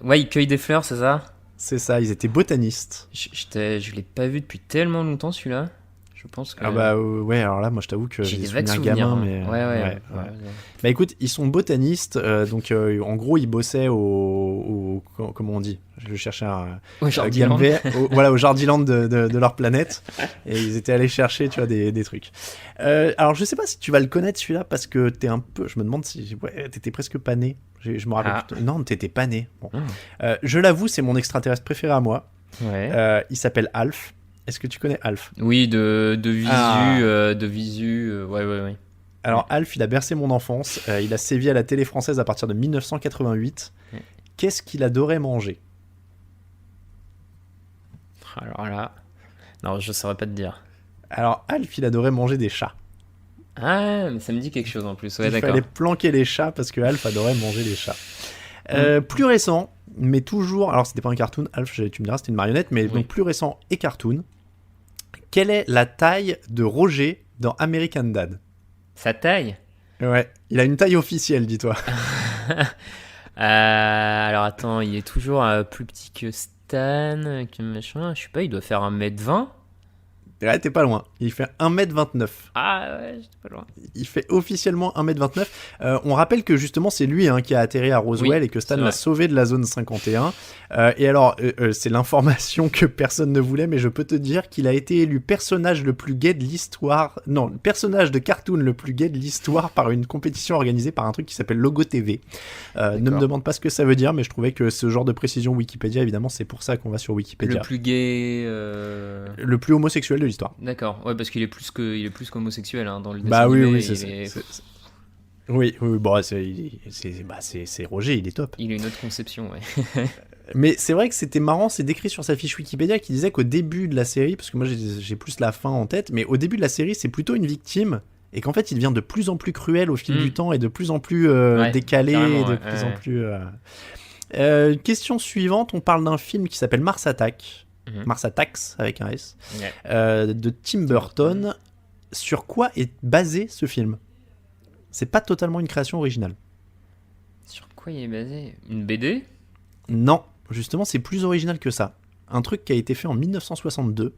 Ouais, il cueille des fleurs, c'est ça? C'est ça, ils étaient botanistes. Je l'ai pas vu depuis tellement longtemps, celui-là. Je pense que. Ah bah ouais, alors là, moi je t'avoue que j'ai j'ai des des vagues souvenirs souvenirs. gamin, Hein. mais... Ouais. Bah écoute, ils sont botanistes, donc en gros ils bossaient comment on dit? Je vais chercher un... Ouais, Jardiland. Voilà, au Jardiland de leur planète, et ils étaient allés chercher, tu vois, des trucs. Alors je sais pas si tu vas le connaître celui-là, parce que t'es un peu... Je me demande si... Ouais, t'étais presque pas né. Je me rappelle plus. Non, t'étais pas né. Bon. Je l'avoue, c'est mon extraterrestre préféré à moi. Ouais. Il s'appelle Alf. Est-ce que tu connais Alf? Oui, de visu, Ah. ouais. Alors Alf, il a bercé mon enfance, il a sévi à la télé française à partir de 1988. Ouais. Qu'est-ce qu'il adorait manger? Alors là, non, je saurais pas te dire. Alors Alf, il adorait manger des chats. Ah, mais ça me dit quelque chose en plus. Ouais, Il d'accord. fallait planquer les chats parce que Alf adorait manger les chats. Plus récent, mais toujours... Alors c'était pas un cartoon, Alf, tu me diras, c'était une marionnette, mais Oui. donc plus récent et cartoon. Quelle est la taille de Roger dans American Dad? Sa taille. Ouais, il a une taille officielle, dis-toi. Alors attends, il est toujours plus petit que Stan, que machin. Je sais pas, il doit faire 1m20. Ouais, t'es pas loin. Il fait 1m29. Ah ouais, j'étais pas loin. Il fait officiellement 1m29. On rappelle que justement c'est lui qui a atterri à Roswell Oui, et que Stan c'est l'a vrai. sauvé de la zone 51. Et alors, c'est l'information que personne ne voulait, mais je peux te dire qu'il a été élu personnage le plus gay de l'histoire. Non, personnage de cartoon le plus gay de l'histoire par une compétition organisée par un truc qui s'appelle Logo TV. Ne me demande pas ce que ça veut dire, mais je trouvais que ce genre de précision Wikipédia, évidemment, c'est pour ça qu'on va sur Wikipédia. Le plus gay. Le plus homosexuel de l'histoire. D'accord, ouais, parce qu'il est plus qu'homosexuel hein, dans le dessin Bah oui, animé, oui, il c'est... est- Oui, bon, c'est Roger, il est top. Il a une autre conception, ouais. Mais c'est vrai que c'était marrant, c'est décrit sur sa fiche Wikipédia qui disait qu'au début de la série, parce que moi j'ai plus la fin en tête, mais au début de la série c'est plutôt une victime et qu'en fait il devient de plus en plus cruel au fil du temps et de plus en plus décalé, carrément, et de ouais, plus ouais. en plus... Question suivante, on parle d'un film qui s'appelle Mars Attack, Mars Attacks avec un S, Ouais. de Tim Burton. Sur quoi est basé ce film? C'est pas totalement une création originale. Sur quoi il est basé? Une BD? Non, justement, c'est plus original que ça. Un truc qui a été fait en 1962.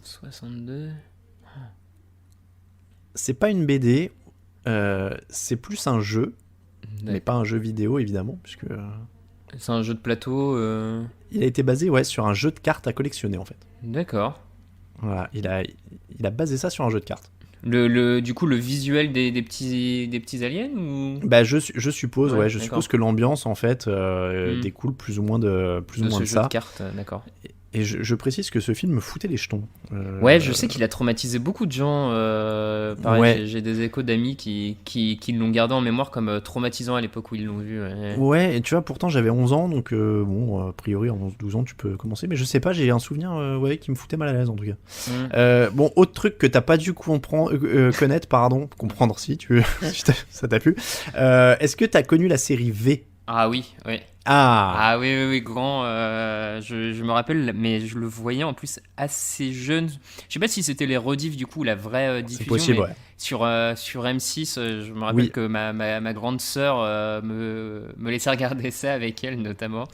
62? C'est pas une BD, c'est plus un jeu, mais pas un jeu vidéo évidemment, puisque C'est un jeu de plateau. il a été basé sur un jeu de cartes à collectionner en fait. D'accord. Voilà, il a basé ça sur un jeu de cartes. Du coup, le visuel des petits aliens ou Bah je suppose, je d'accord. suppose que l'ambiance en fait découle plus ou moins de de ce jeu ça. de cartes, d'accord. Et je précise que ce film me foutait les jetons. Ouais, je sais qu'il a traumatisé beaucoup de gens. Pareil, Ouais. j'ai des échos d'amis qui l'ont gardé en mémoire comme traumatisant à l'époque où ils l'ont vu. Ouais. Ouais, et tu vois, pourtant j'avais 11 ans, donc bon, a priori, à 11-12 ans, tu peux commencer. Mais je sais pas, j'ai un souvenir ouais, qui me foutait mal à l'aise en tout cas. Bon, autre truc que t'as pas dû connaître, pardon, comprendre si tu si ça t'a plu. Est-ce que t'as connu la série V? Ah oui, oui. Ah, Ah oui, oui, oui, grand. Je me rappelle, mais je le voyais en plus assez jeune. Je sais pas si c'était les rediffs, du coup, la vraie c'est diffusion, possible, mais ouais. sur M6, je me rappelle Oui. que ma grande sœur me laissait regarder ça avec elle, notamment.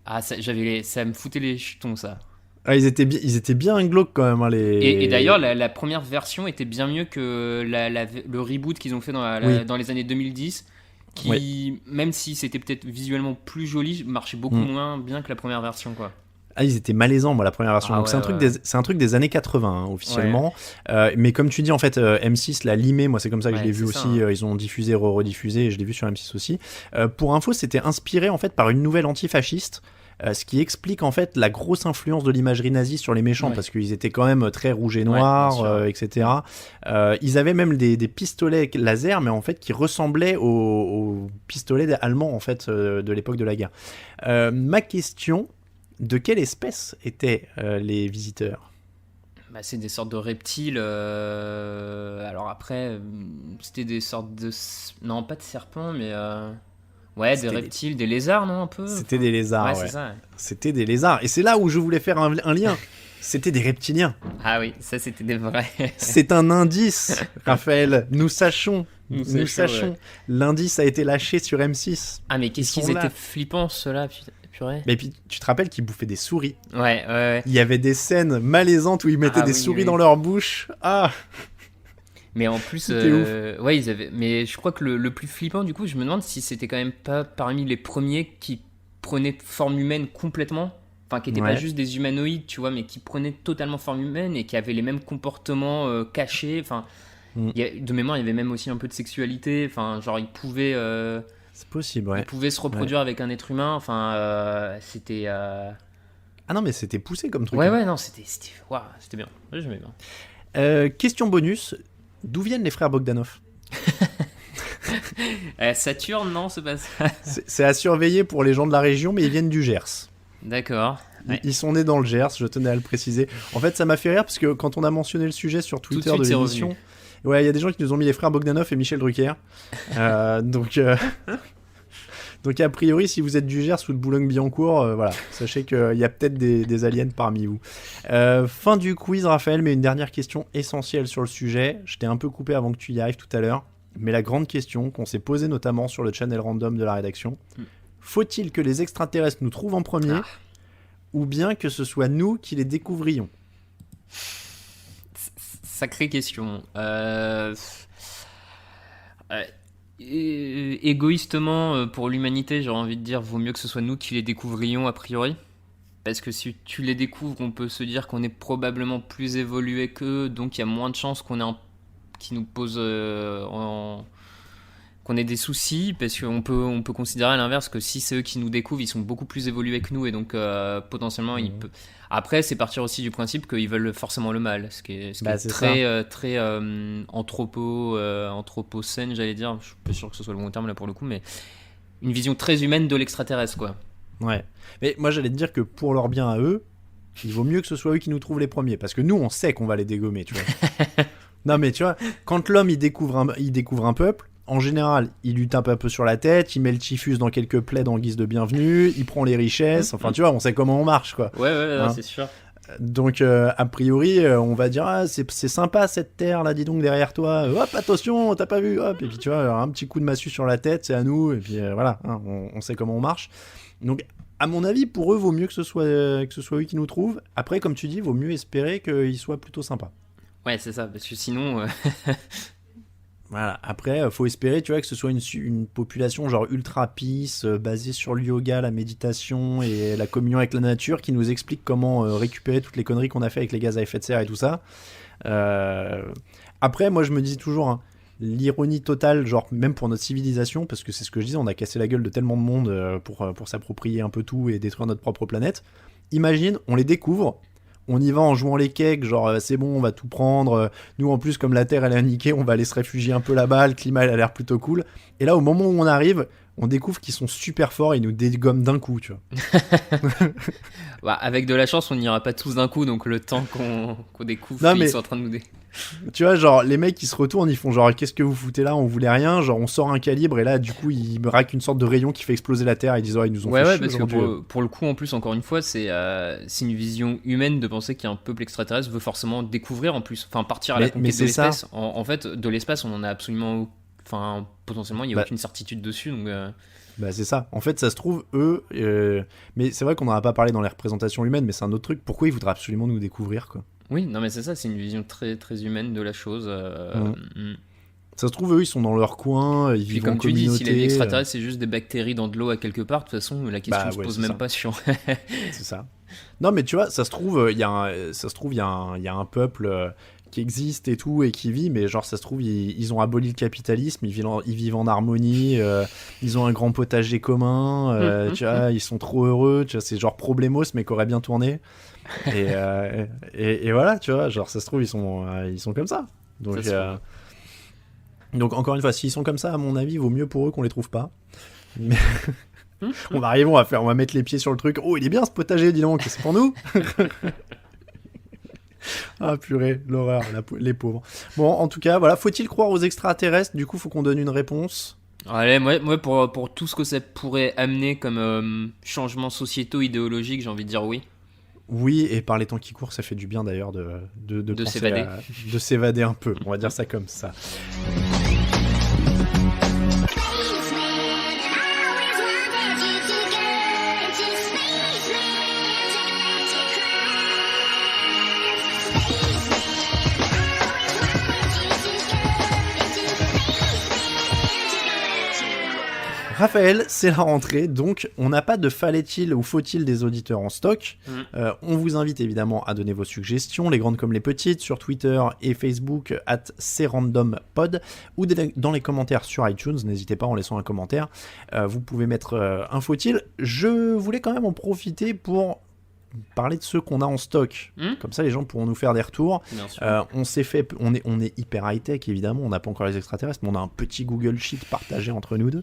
Ah, ça me foutait les jetons, ça. Ah, ils étaient bien glauques quand même, hein, Et d'ailleurs, les. la première version était bien mieux que le reboot qu'ils ont fait Oui, dans les années 2010, ouais. qui, même si c'était peut-être visuellement plus joli, marchait beaucoup Mm. moins bien que la première version, quoi. Ah, ils étaient malaisants, moi, la première version. Ah Donc, ouais, ouais. c'est un truc des années 80, hein, Ouais, officiellement. Mais comme tu dis, en fait, M6 l'a limé. Moi, c'est comme ça que je ouais, l'ai vu c'est ça, aussi. hein. Ils ont diffusé, rediffusé, et je l'ai vu sur M6 aussi. Pour info, c'était inspiré, en fait, par une nouvelle antifasciste. Ce qui explique en fait la grosse influence de l'imagerie nazie sur les méchants, Ouais, parce qu'ils étaient quand même très rouge et ouais, bien noir, sûr. etc. Ils avaient même des pistolets laser, mais en fait qui ressemblaient aux pistolets allemands en fait de l'époque de la guerre. Ma question, de quelle espèce étaient les visiteurs? Bah, c'est des sortes de reptiles. Alors après, c'était des sortes de. Non, pas de serpents, mais. Ouais, des C'était des, reptiles, des lézards, non, un peu c'était enfin... des Ouais, lézards, c'est ouais. ça. Ouais. C'était des lézards. Et c'est là où je voulais faire un lien. C'était des reptiliens. Ah oui, ça, c'était des vrais. C'est un indice, Raphaël. Nous sachons. Nous, Nous c'est chaud, ouais. sachons. L'indice a été lâché sur M6. Ah, mais Ils qu'est-ce sont qu'ils étaient là. flippants, ceux-là, purée. Mais puis, tu te rappelles qu'ils bouffaient des souris. Ouais, ouais, ouais. Il y avait des scènes malaisantes où ils mettaient Ah des oui, souris oui. dans leur bouche. Ah, Mais en plus, c'était ouf. ouais, ils avaient. Mais je crois que le plus flippant, du coup, je me demande si c'était quand même pas parmi les premiers qui prenaient forme humaine complètement. Enfin, qui n'étaient pas Ouais. juste des humanoïdes, tu vois, mais qui prenaient totalement forme humaine et qui avaient les mêmes comportements cachés. Enfin, Mm. de mémoire, il y avait même aussi un peu de sexualité. Enfin, genre, C'est possible, ils ouais. pouvaient se Ouais. reproduire avec un être humain. Enfin, c'était. Ah non, mais c'était poussé comme truc, Ouais, hein. ouais, non, waouh, c'était bien. Ouais, j'aimais bien. Question bonus. D'où viennent les frères Bogdanov? Saturne, non, c'est pas ça. C'est à surveiller pour les gens de la région, mais ils viennent du Gers. D'accord. Ouais. Ils sont nés dans le Gers, je tenais à le préciser. En fait, ça m'a fait rire parce que quand on a mentionné le sujet sur Tout de Twitter suite, de c'est l'émission, revenu. ouais, il y a des gens qui nous ont mis les frères Bogdanov et Michel Drucker. Donc, donc a priori, si vous êtes du Gers ou de Boulogne-Billancourt, voilà, sachez qu'il y a peut-être des aliens parmi vous. Fin du quiz, Raphaël, mais une dernière question essentielle sur le sujet. Je t'ai un peu coupé avant que tu y arrives tout à l'heure, mais la grande question qu'on s'est posée notamment sur le channel random de la rédaction, faut-il que les extraterrestres nous trouvent en premier, Ah. ou bien que ce soit nous qui les découvrions? Sacrée question. Égoïstement, pour l'humanité, j'aurais envie de dire, vaut mieux que ce soit nous qui les découvrions a priori. Parce que si tu les découvres, on peut se dire qu'on est probablement plus évolué qu'eux, donc il y a moins de chances qui nous pose qu'on ait des soucis, parce qu'on on peut considérer à l'inverse que si c'est eux qui nous découvrent, ils sont beaucoup plus évolués que nous, et donc potentiellement ils peuvent. Après, c'est partir aussi du principe qu'ils veulent forcément le mal, ce qui est Bah, c'est ça. très anthropocène, j'allais dire. Je suis pas sûr que ce soit le bon terme là pour le coup, mais une vision très humaine de l'extraterrestre, quoi. Ouais. Mais moi, j'allais te dire que pour leur bien à eux, il vaut mieux que ce soit eux qui nous trouvent les premiers, parce que nous, on sait qu'on va les dégommer, tu vois. Non, mais tu vois, quand l'homme il découvre un peuple, en général, il lui tape un peu sur la tête, il met le typhus dans quelques plaies en guise de bienvenue, il prend les richesses, enfin tu vois, on sait comment on marche, quoi. Ouais, ouais, Hein. c'est sûr. Donc, a priori, on va dire, ah, c'est sympa cette terre là, dis donc derrière toi, hop, attention, t'as pas vu, hop, et puis tu vois, un petit coup de massue sur la tête, c'est à nous, et puis voilà, hein, on sait comment on marche. Donc, à mon avis, pour eux, vaut mieux que ce soit eux qui nous trouvent. Après, comme tu dis, vaut mieux espérer qu'ils soient plutôt sympas. Ouais, c'est ça, parce que sinon. Voilà. Après, faut espérer, tu vois, que ce soit une population genre ultra peace, basée sur le yoga, la méditation et la communion avec la nature, qui nous explique comment récupérer toutes les conneries qu'on a fait avec les gaz à effet de serre et tout ça. Après, moi, je me dis toujours, hein, l'ironie totale, genre même pour notre civilisation, parce que c'est ce que je disais, on a cassé la gueule de tellement de monde pour s'approprier un peu tout et détruire notre propre planète. Imagine, on les découvre, on y va en jouant les cakes, genre c'est bon, on va tout prendre, nous en plus comme la Terre elle est niquée, on va aller se réfugier un peu là-bas, le climat il a l'air plutôt cool. Et là au moment où on arrive, on découvre qu'ils sont super forts et ils nous dégomment d'un coup, tu vois. Bah, avec de la chance, on n'ira pas tous d'un coup, donc le temps qu'on découvre Non, qu'ils mais sont en train de nous tu vois, genre les mecs ils se retournent, ils font genre qu'est-ce que vous foutez là, on voulait rien, genre on sort un calibre et là du coup ils me raquent une sorte de rayon qui fait exploser la Terre et ils disent ils nous ont fait Ouais, chier parce que aujourd'hui. pour le coup, en plus, encore une fois, c'est une vision humaine de penser qu'un peuple extraterrestre veut forcément découvrir en plus, enfin partir à la Mais conquête de c'est ça. l'espace. En fait, de l'espace, on en a absolument, enfin potentiellement, il n'y a Bah, aucune certitude dessus, donc Bah c'est ça. En fait, ça se trouve, eux... Mais c'est vrai qu'on n'en a pas parlé dans les représentations humaines, mais c'est un autre truc. Pourquoi ils voudraient absolument nous découvrir, quoi? oui, non mais c'est ça, c'est une vision très très humaine de la chose. Mhm. Mm. Ça se trouve, eux, ils sont dans leur coin, ils Puis vivent en comme tu dis, si les communauté. extraterrestres c'est juste des bactéries dans de l'eau à quelque part, de toute façon, la question Bah se ouais, pose c'est même ça. pas sur. C'est ça. Non, mais tu vois, ça se trouve, ça se trouve, il y a un peuple qui existe et tout, et qui vit, mais genre, ça se trouve, ils ont aboli le capitalisme, ils vivent en harmonie, ils ont un grand potager commun, tu vois, ils sont trop heureux, tu vois, c'est genre Problemos, mais qui aurait bien tourné. Et voilà, tu vois, genre, ça se trouve, ils sont comme ça. Donc, donc encore une fois, s'ils sont comme ça, à mon avis, il vaut mieux pour eux qu'on les trouve pas. Mais on va arriver, on va mettre les pieds sur le truc. Oh, il est bien ce potager, dis donc, c'est pour nous. Ah purée, l'horreur, les pauvres. Bon, en tout cas, voilà, faut-il croire aux extraterrestres? Du coup, faut qu'on donne une réponse. Allez, moi pour tout ce que ça pourrait amener comme changements sociétaux, idéologiques, j'ai envie de dire oui. Oui, et par les temps qui courent, ça fait du bien d'ailleurs de De penser s'évader. de s'évader un peu. On va dire ça comme ça. Raphaël, c'est la rentrée, donc on n'a pas de fallait-il ou faut-il des auditeurs en stock. On vous invite évidemment à donner vos suggestions, les grandes comme les petites, sur Twitter et Facebook @crandompod ou dans les commentaires sur iTunes. N'hésitez pas en laissant un commentaire. Vous pouvez mettre un faut-il. Je voulais quand même en profiter pour parler de ceux qu'on a en stock. Comme ça, les gens pourront nous faire des retours. Bien sûr. On est hyper high-tech, évidemment. On n'a pas encore les extraterrestres, mais on a un petit Google Sheet partagé entre nous deux.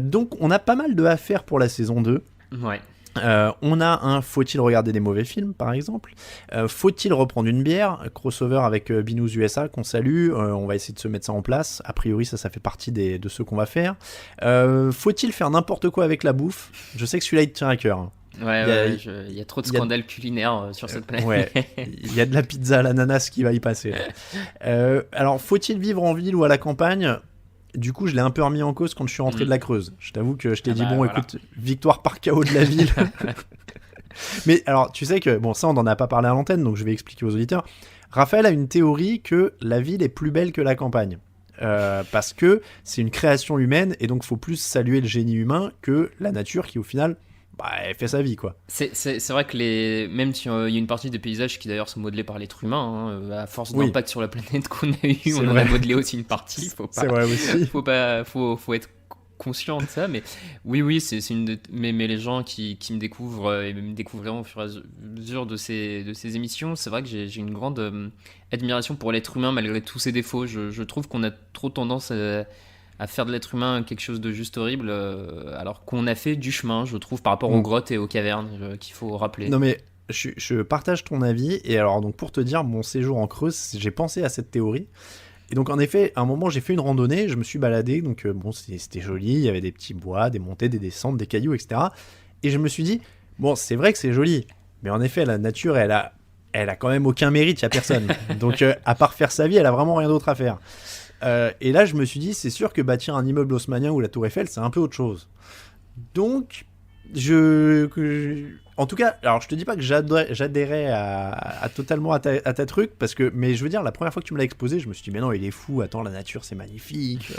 Donc, on a pas mal de affaires pour la saison 2. Ouais. On a un faut-il regarder des mauvais films, par exemple. Faut-il reprendre une bière? Crossover avec Binous USA, qu'on salue. On va essayer de se mettre ça en place. A priori, ça fait partie de ceux qu'on va faire. Faut-il faire n'importe quoi avec la bouffe? Je sais que celui-là, il te tient à cœur. Il y a trop de scandales culinaires sur cette planète. Ouais, il y a de la pizza à l'ananas qui va y passer. Alors, faut-il vivre en ville ou à la campagne? Du coup, je l'ai un peu remis en cause quand je suis rentré de la Creuse. Je t'avoue que je t'ai dit, voilà. écoute, victoire par KO de la ville. Mais alors, tu sais que, bon, ça, on n'en a pas parlé à l'antenne, donc je vais expliquer aux auditeurs. Raphaël a une théorie que la ville est plus belle que la campagne. Parce que c'est une création humaine, et donc il faut plus saluer le génie humain que la nature qui, au final, elle fait sa vie, quoi. C'est vrai que même s'il y a une partie des paysages qui d'ailleurs sont modelés par l'être humain, à force Oui. d'impact sur la planète qu'on a eu, on en vrai. a modelé aussi une partie. C'est vrai aussi. Faut être conscient de ça, mais oui, c'est mais les gens qui me découvrent et me découvriront au fur et à mesure de ces émissions, c'est vrai que j'ai une grande admiration pour l'être humain malgré tous ses défauts. Je trouve qu'on a trop tendance à faire de l'être humain quelque chose de juste horrible, alors qu'on a fait du chemin, je trouve, par rapport aux grottes et aux cavernes, qu'il faut rappeler. Non mais je partage ton avis, et alors donc pour te dire, mon séjour en Creuse, j'ai pensé à cette théorie, et donc en effet, à un moment j'ai fait une randonnée, je me suis baladé, donc bon c'était joli, il y avait des petits bois, des montées, des descentes, des cailloux, etc. Et je me suis dit, bon c'est vrai que c'est joli, mais en effet la nature elle a quand même aucun mérite, il y a personne. Donc à part faire sa vie, elle a vraiment rien d'autre à faire. Et là, je me suis dit, c'est sûr que bâtir un immeuble haussmannien ou la Tour Eiffel, c'est un peu autre chose. Donc, en tout cas, alors je te dis pas que j'adhérais totalement à ta truc, mais je veux dire, la première fois que tu me l'as exposé, je me suis dit, mais non, il est fou, attends, la nature c'est magnifique,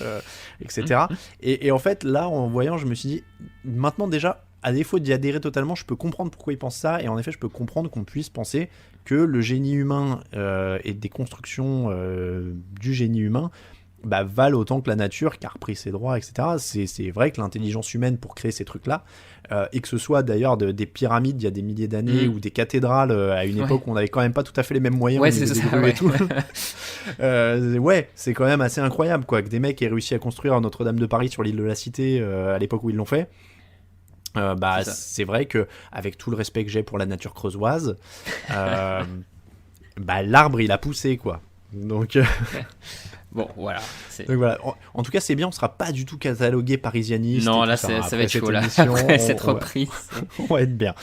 etc. Et en fait, là, en voyant, je me suis dit, maintenant déjà, à défaut d'y adhérer totalement, je peux comprendre pourquoi ils pensent ça, et en effet, je peux comprendre qu'on puisse penser que le génie humain et des constructions du génie humain valent autant que la nature qui a repris ses droits, etc. C'est vrai que l'intelligence humaine pour créer ces trucs-là, et que ce soit d'ailleurs des pyramides il y a des milliers d'années ou des cathédrales à une époque où on n'avait quand même pas tout à fait les mêmes moyens au niveau des grues et tout. C'est quand même assez incroyable quoi, que des mecs aient réussi à construire Notre-Dame de Paris sur l'île de la Cité à l'époque où ils l'ont fait. C'est vrai que avec tout le respect que j'ai pour la nature creusoise, l'arbre il a poussé quoi. Donc bon voilà. Donc voilà. En tout cas c'est bien, on sera pas du tout catalogué parisianiste. Non là ça va être chaud là. Après cette reprise. On va être bien.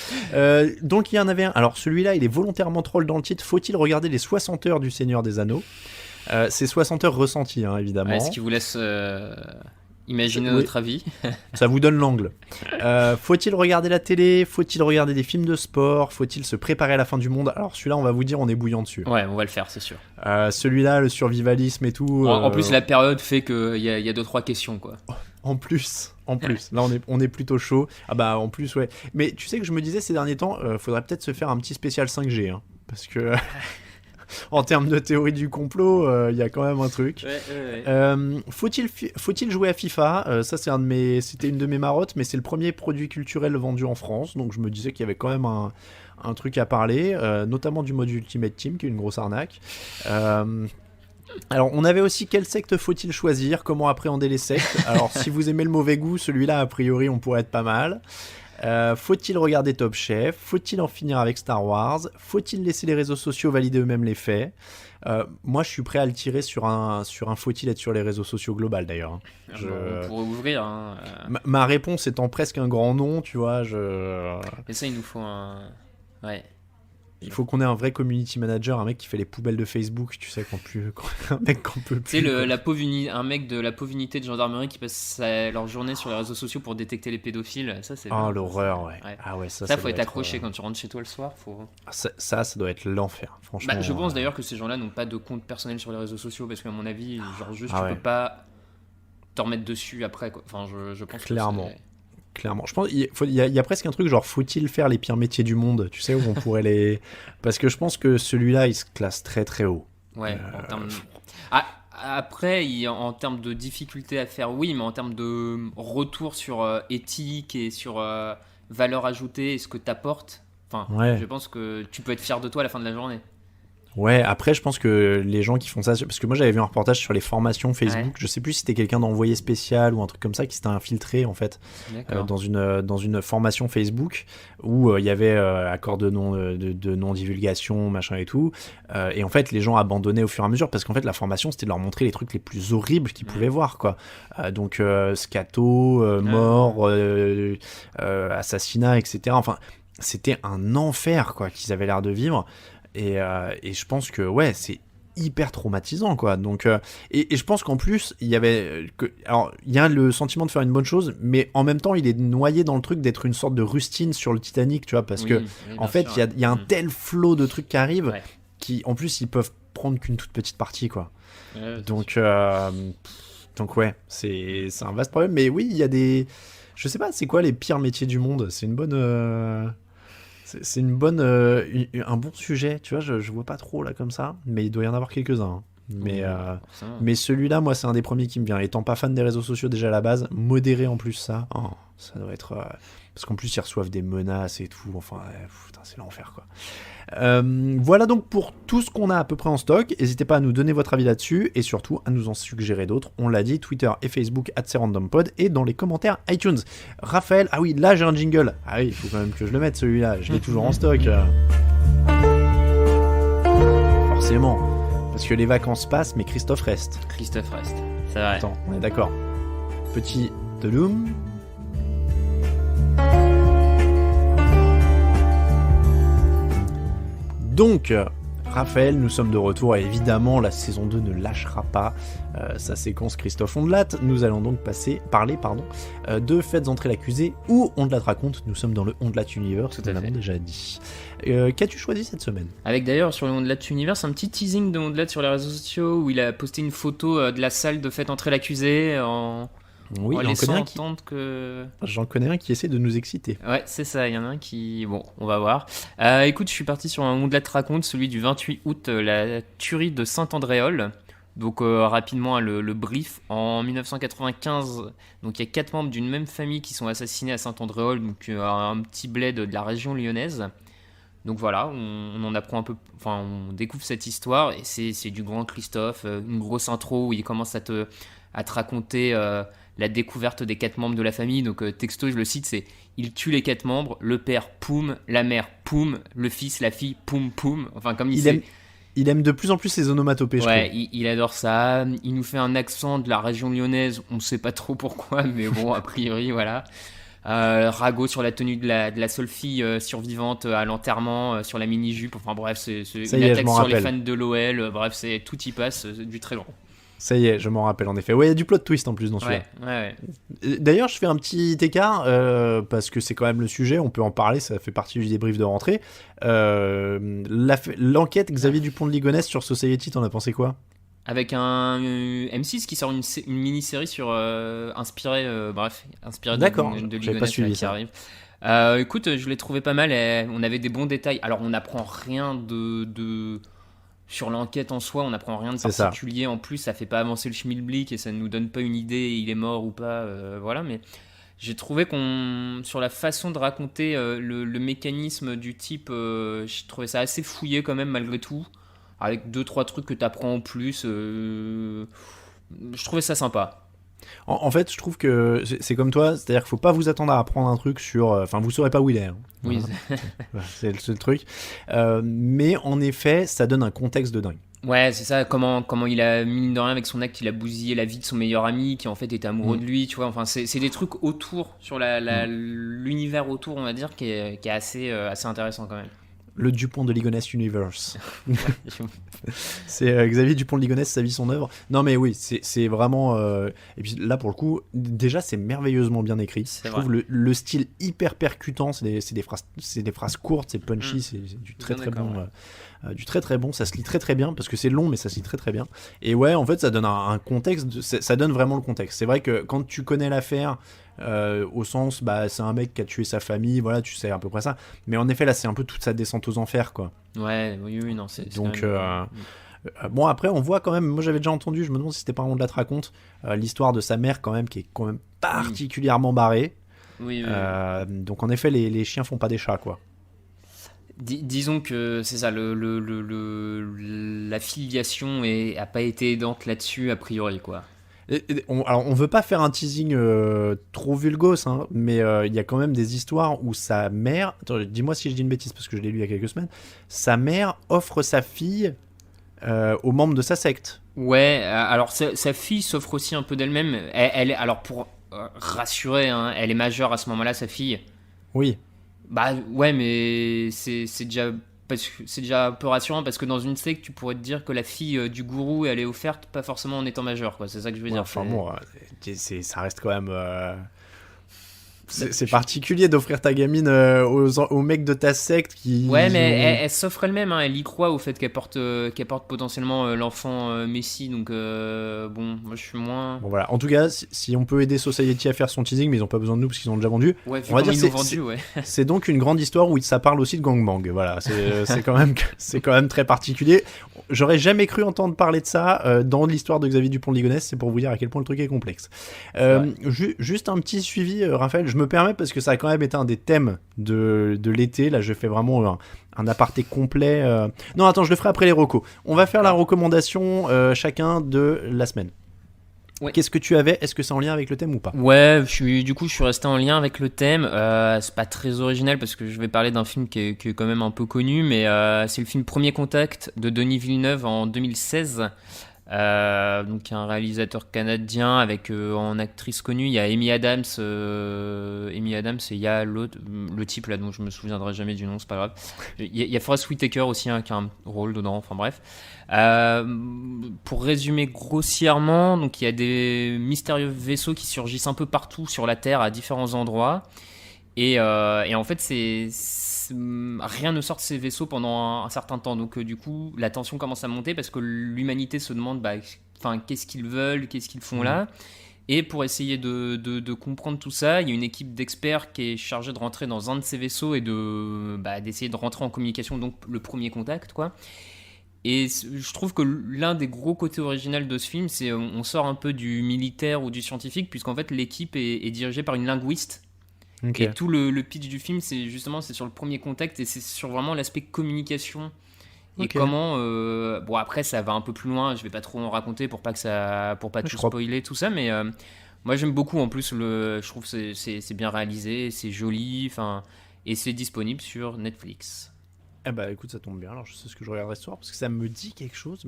Donc il y en avait un. Alors celui-là il est volontairement troll dans le titre. Faut-il regarder les 60 heures du Seigneur des Anneaux? C'est 60 heures ressenties évidemment. Est-ce qu'il vous laisse imaginer notre avis? Ça vous donne l'angle. Faut-il regarder la télé? Faut-il regarder des films de sport? Faut-il se préparer à la fin du monde? Alors celui-là, on va vous dire, on est bouillant dessus. Ouais, on va le faire, c'est sûr. Celui-là, le survivalisme et tout. En plus, la période fait qu'il y a 2-3 questions, quoi. En plus. Là, on est plutôt chaud. Ah bah, en plus, ouais. Mais tu sais que je me disais ces derniers temps, faudrait peut-être se faire un petit spécial 5G, parce que... En termes de théorie du complot, il y a quand même un truc. Faut-il jouer à FIFA? Ça, c'était une de mes marottes, mais c'est le premier produit culturel vendu en France, donc je me disais qu'il y avait quand même un truc à parler, notamment du mode Ultimate Team, qui est une grosse arnaque. Alors, on avait aussi quelle secte faut-il choisir? Comment appréhender les sectes? Alors, si vous aimez le mauvais goût, celui-là, a priori, on pourrait être pas mal. Faut-il regarder Top Chef? Faut-il en finir avec Star Wars? Faut-il laisser les réseaux sociaux valider eux-mêmes les faits? Moi, je suis prêt à le tirer sur un faut-il être sur les réseaux sociaux global d'ailleurs. On pourrait ouvrir. Ma réponse étant presque un grand non, tu vois. Et ça, il nous faut un. Ouais. Il faut qu'on ait un vrai community manager, un mec qui fait les poubelles de Facebook, tu sais, un mec qu'on peut plus. Tu sais, un mec de la pauvre unité de gendarmerie qui passe leur journée sur les réseaux sociaux pour détecter les pédophiles, ça c'est... Oh l'horreur, ouais. Ah ouais, ça faut être accroché quand tu rentres chez toi le soir. Ça doit être l'enfer, franchement. Je pense d'ailleurs que ces gens-là n'ont pas de compte personnel sur les réseaux sociaux, parce qu'à mon avis, tu peux pas t'en remettre dessus après, quoi. Enfin, je pense clairement. Clairement, je pense il y a presque un truc genre faut-il faire les pires métiers du monde, tu sais, où on pourrait les... Parce que je pense que celui-là il se classe très très haut. Ouais, en termes... Après, en termes de difficulté à faire, oui, mais en termes de retour sur éthique et sur valeur ajoutée et ce que t'apportes, je pense que tu peux être fier de toi à la fin de la journée. Ouais, après je pense que les gens qui font ça, parce que moi j'avais vu un reportage sur les formations Facebook, je sais plus si c'était quelqu'un d'envoyé spécial ou un truc comme ça qui s'était infiltré en fait dans une formation Facebook où il y avait accord de non divulgation machin et tout, et en fait les gens abandonnaient au fur et à mesure parce qu'en fait la formation c'était de leur montrer les trucs les plus horribles qu'ils pouvaient voir quoi, donc scato, mort, assassinat, etc. Enfin c'était un enfer quoi qu'ils avaient l'air de vivre. Et je pense que ouais, c'est hyper traumatisant quoi. Donc et je pense qu'en plus il y a le sentiment de faire une bonne chose, mais en même temps il est noyé dans le truc d'être une sorte de rustine sur le Titanic, tu vois, parce que en fait il y a un tel flot de trucs qui arrivent qui en plus ils peuvent prendre qu'une toute petite partie quoi. Donc ouais, c'est un vaste problème, mais oui il y a je sais pas c'est quoi les pires métiers du monde. C'est une bonne C'est un bon sujet, tu vois, je vois pas trop là comme ça, mais il doit y en avoir quelques-uns. Mais celui-là, moi, c'est un des premiers qui me vient. Étant pas fan des réseaux sociaux déjà à la base, modérer en plus ça doit être... parce qu'en plus, ils reçoivent des menaces et tout, enfin, putain, c'est l'enfer, quoi. Voilà donc pour tout ce qu'on a à peu près en stock. N'hésitez pas à nous donner votre avis là-dessus et surtout à nous en suggérer d'autres. On l'a dit, Twitter et Facebook @CRandomPod et dans les commentaires iTunes. Raphaël, ah oui, là j'ai un jingle. Ah oui, il faut quand même que je le mette celui-là. Je l'ai toujours en stock. Forcément, parce que les vacances passent, mais Christophe reste. C'est vrai. Attends, on est d'accord. Petit Deloum. Donc, Raphaël, nous sommes de retour et évidemment la saison 2 ne lâchera pas sa séquence Christophe Ondelat. Nous allons donc parler de Faites entrer l'accusé ou Ondelat raconte. Nous sommes dans le Ondelat Universe, nous l'avons déjà dit. Qu'as-tu choisi cette semaine? Avec d'ailleurs sur le Ondelat Universe un petit teasing de Ondelat sur les réseaux sociaux où il a posté une photo de la salle de Faites entrer l'accusé Oui, j'en connais un qui essaie de nous exciter. Ouais, c'est ça, il y en a un qui... Bon, on va voir. Écoute, je suis parti sur un Ondelat raconte, celui du 28 août, la tuerie de Saint-Andréol. Donc rapidement le brief, en 1995, donc il y a 4 membres d'une même famille qui sont assassinés à Saint-Andréol, donc un petit bled de la région lyonnaise. Donc voilà, on en apprend un peu, enfin on découvre cette histoire et c'est du grand Christophe, une grosse intro où il commence à te raconter la découverte des 4 membres de la famille. Donc texto, je le cite, c'est il tue les 4 membres, le père poum, la mère poum, le fils, la fille poum poum. Enfin comme il sait. Il aime de plus en plus les onomatopées, je trouve. Ouais, il adore ça. Il nous fait un accent de la région lyonnaise. On sait pas trop pourquoi, mais bon, a priori, voilà. Ragot sur la tenue de la seule fille survivante à l'enterrement, sur la mini-jupe. Enfin bref, c'est une attaque sur les fans de l'OL. Bref, tout y passe, du très grand. Ça y est, je m'en rappelle en effet. Ouais, il y a du plot twist en plus dans celui-là. Ouais. D'ailleurs, je fais un petit écart parce que c'est quand même le sujet, on peut en parler, ça fait partie du débrief de rentrée. L'enquête Xavier Dupont de Ligonnès sur Society, t'en as pensé quoi ? Avec un M6 qui sort une mini-série sur inspirée de Ligonnès qui arrive. Écoute, je l'ai trouvé pas mal. On avait des bons détails. Alors, on n'apprend rien de sur l'enquête en soi, on n'apprend rien de particulier. En plus, ça fait pas avancer le schmilblick et ça ne nous donne pas une idée, il est mort ou pas. Voilà, mais j'ai trouvé sur la façon de raconter le mécanisme du type, j'ai trouvé ça assez fouillé quand même malgré tout. Avec 2-3 trucs que tu apprends en plus. Je trouvais ça sympa. En fait, je trouve que c'est comme toi, c'est-à-dire qu'il faut pas vous attendre à apprendre un truc sur... Enfin, vous saurez pas où il est. Hein. Oui. C'est le seul truc. Mais en effet, ça donne un contexte de dingue. Ouais, c'est ça, comment il a, mine de rien, avec son acte, il a bousillé la vie de son meilleur ami, qui en fait était amoureux de lui, tu vois. Enfin, c'est des trucs autour, sur l'univers autour, on va dire, qui est assez intéressant quand même. Le Dupont de Ligonnès Universe. C'est Xavier Dupont de Ligonnès, sa vie, son œuvre. Non mais oui, c'est vraiment... Et puis là, pour le coup, déjà, c'est merveilleusement bien écrit. Je trouve le style hyper percutant, c'est des phrases courtes, c'est punchy, c'est du très très bon... du très très bon, ça se lit très très bien, parce que c'est long, mais ça se lit très très bien. Et ouais, en fait, ça donne un contexte, ça donne vraiment le contexte. C'est vrai que quand tu connais l'affaire... au sens, c'est un mec qui a tué sa famille, voilà, tu sais à peu près ça. Mais en effet, là, c'est un peu toute sa descente aux enfers, quoi. Ouais, oui, non, c'est donc, bon, après, on voit quand même, moi j'avais déjà entendu, je me demande si c'était pas on te raconte, l'histoire de sa mère, quand même, qui est quand même particulièrement barrée. Oui. Donc, en effet, les chiens font pas des chats, quoi. Disons que c'est ça, la filiation a pas été aidante là-dessus, a priori, quoi. Alors, on veut pas faire un teasing trop vulgose, hein, mais il y a quand même des histoires où sa mère... Attends, dis-moi si je dis une bêtise, parce que je l'ai lu il y a quelques semaines. Sa mère offre sa fille aux membres de sa secte. Ouais, alors sa fille s'offre aussi un peu d'elle-même. Elle est, alors pour rassurer, hein, elle est majeure à ce moment-là, sa fille. Oui. Bah ouais, mais c'est déjà... Parce que c'est déjà un peu rassurant parce que dans une secte, tu pourrais te dire que la fille du gourou, elle est offerte pas forcément en étant majeure, quoi. C'est ça que je veux dire. Enfin bon, ça reste quand même... C'est particulier d'offrir ta gamine aux mecs de ta secte qui... Ouais, mais elle s'offre elle-même, hein. Elle y croit au fait qu'elle porte potentiellement l'enfant Messi, donc bon, moi je suis moins... Bon voilà, en tout cas, si on peut aider Society à faire son teasing, mais ils ont pas besoin de nous parce qu'ils ont déjà vendu, ouais, on va dire c'est donc une grande histoire où ça parle aussi de gangbang, voilà, c'est quand même très particulier. J'aurais jamais cru entendre parler de ça dans l'histoire de Xavier Dupont de Ligonnès, c'est pour vous dire à quel point le truc est complexe. Juste un petit suivi, Raphaël, je me permets parce que ça a quand même été un des thèmes de l'été. Là, je fais vraiment un aparté complet. Non, attends, je le ferai après les recos. On va faire la recommandation chacun de la semaine. Ouais. Qu'est-ce que tu avais ? Est-ce que c'est en lien avec le thème ou pas ? Ouais, je suis resté en lien avec le thème. C'est pas très original parce que je vais parler d'un film qui est quand même un peu connu, mais c'est le film Premier Contact de Denis Villeneuve en 2016. Donc un réalisateur canadien avec en actrice connue il y a Amy Adams et il y a le type là dont je me souviendrai jamais du nom, c'est pas grave. Il y a Forest Whitaker aussi, hein, qui a un rôle dedans, enfin bref. Pour résumer grossièrement, donc il y a des mystérieux vaisseaux qui surgissent un peu partout sur la Terre à différents endroits et en fait rien ne sort de ces vaisseaux pendant un certain temps, donc du coup la tension commence à monter parce que l'humanité se demande qu'est-ce qu'ils veulent, qu'est-ce qu'ils font là, et pour essayer de comprendre tout ça, il y a une équipe d'experts qui est chargée de rentrer dans un de ces vaisseaux et d'essayer de rentrer en communication, donc le premier contact, quoi. Et je trouve que l'un des gros côtés originaux de ce film, c'est on sort un peu du militaire ou du scientifique, puisqu'en fait l'équipe est dirigée par une linguiste. Ok. Et tout le pitch du film, c'est sur le premier contact et c'est sur vraiment l'aspect communication. Et Ok. comment. Bon, après, ça va un peu plus loin, je vais pas trop en raconter pour pas, pour pas Je tout crois. spoiler, tout ça, mais moi j'aime beaucoup en plus, je trouve que c'est bien réalisé, c'est joli, et c'est disponible sur Netflix. Eh bah écoute, ça tombe bien, alors je sais ce que je regarderai ce soir, parce que ça me dit quelque chose,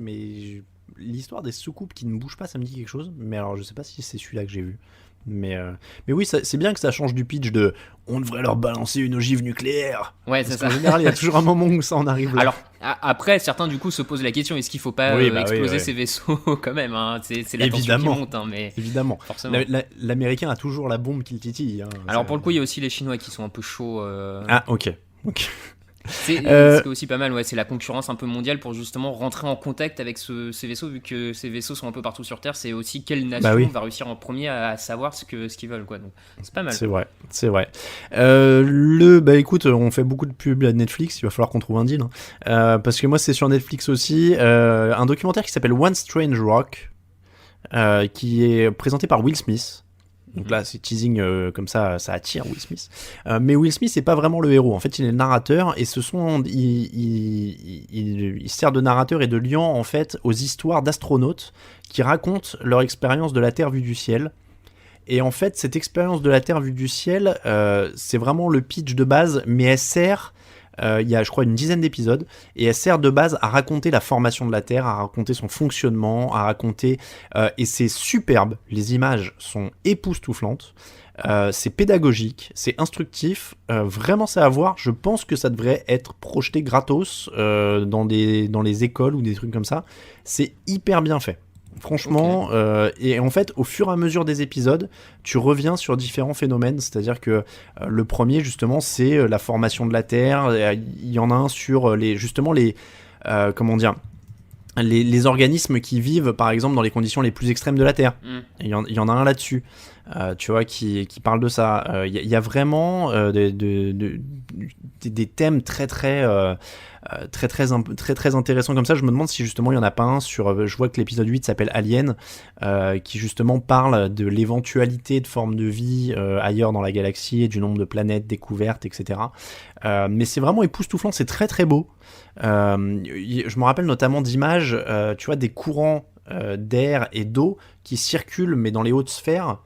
l'histoire des soucoupes qui ne bougent pas, ça me dit quelque chose, mais alors je sais pas si c'est celui-là que j'ai vu. Mais oui, c'est bien que ça change du pitch de on devrait leur balancer une ogive nucléaire. Ouais, Parce c'est qu'en ça. général, il y a toujours un moment où ça en arrive là. Alors, après, certains du coup se posent la question, est-ce qu'il faut pas Oui, bah oui, exploser oui. ces vaisseaux quand même, hein, c'est la tension qui Évidemment. monte, hein, mais Évidemment. forcément. L'américain a toujours la bombe qui le titille. Hein. Alors pour le coup, il y a aussi les Chinois qui sont un peu chauds. Ah, ok. Ok. Ce qui Euh, est aussi pas mal, ouais, c'est la concurrence un peu mondiale pour justement rentrer en contact avec ces vaisseaux, vu que ces vaisseaux sont un peu partout sur Terre. C'est aussi quelle nation Bah oui. va réussir en premier à savoir ce qu'ils veulent, quoi. Donc c'est pas mal. C'est vrai, c'est vrai. Bah écoute, on fait beaucoup de pubs à Netflix, il va falloir qu'on trouve un deal. Hein. Parce que moi, c'est sur Netflix aussi. Un documentaire qui s'appelle One Strange Rock, qui est présenté par Will Smith. Donc là, c'est teasing comme ça attire Will Smith. Mais Will Smith, c'est pas vraiment le héros. En fait, il est le narrateur et il sert de narrateur et de liant en fait aux histoires d'astronautes qui racontent leur expérience de la Terre vue du ciel. Et en fait, cette expérience de la Terre vue du ciel, c'est vraiment le pitch de base, mais elle sert. Il y a, je crois, une dizaine d'épisodes, et elle sert de base à raconter la formation de la Terre, à raconter son fonctionnement, à raconter. Et c'est superbe. Les images sont époustouflantes. C'est pédagogique, c'est instructif. Vraiment, c'est à voir. Je pense que ça devrait être projeté gratos dans les écoles ou des trucs comme ça. C'est hyper bien fait. Franchement, et en fait, au fur et à mesure des épisodes, tu reviens sur différents phénomènes. C'est-à-dire que le premier, justement, c'est la formation de la Terre. Il y en a un sur comment dire, les organismes qui vivent, par exemple, dans les conditions les plus extrêmes de la Terre. Il y en a un là-dessus, tu vois, qui parle de ça. Il y a vraiment des thèmes très intéressants comme ça. Je me demande si justement il y en a pas un sur. Je vois que l'épisode 8 s'appelle Alien, qui justement parle de l'éventualité de formes de vie ailleurs dans la galaxie et du nombre de planètes découvertes, etc. Mais c'est vraiment époustouflant, c'est très très beau. Je me rappelle notamment d'images, tu vois, des courants d'air et d'eau qui circulent mais dans les hautes sphères.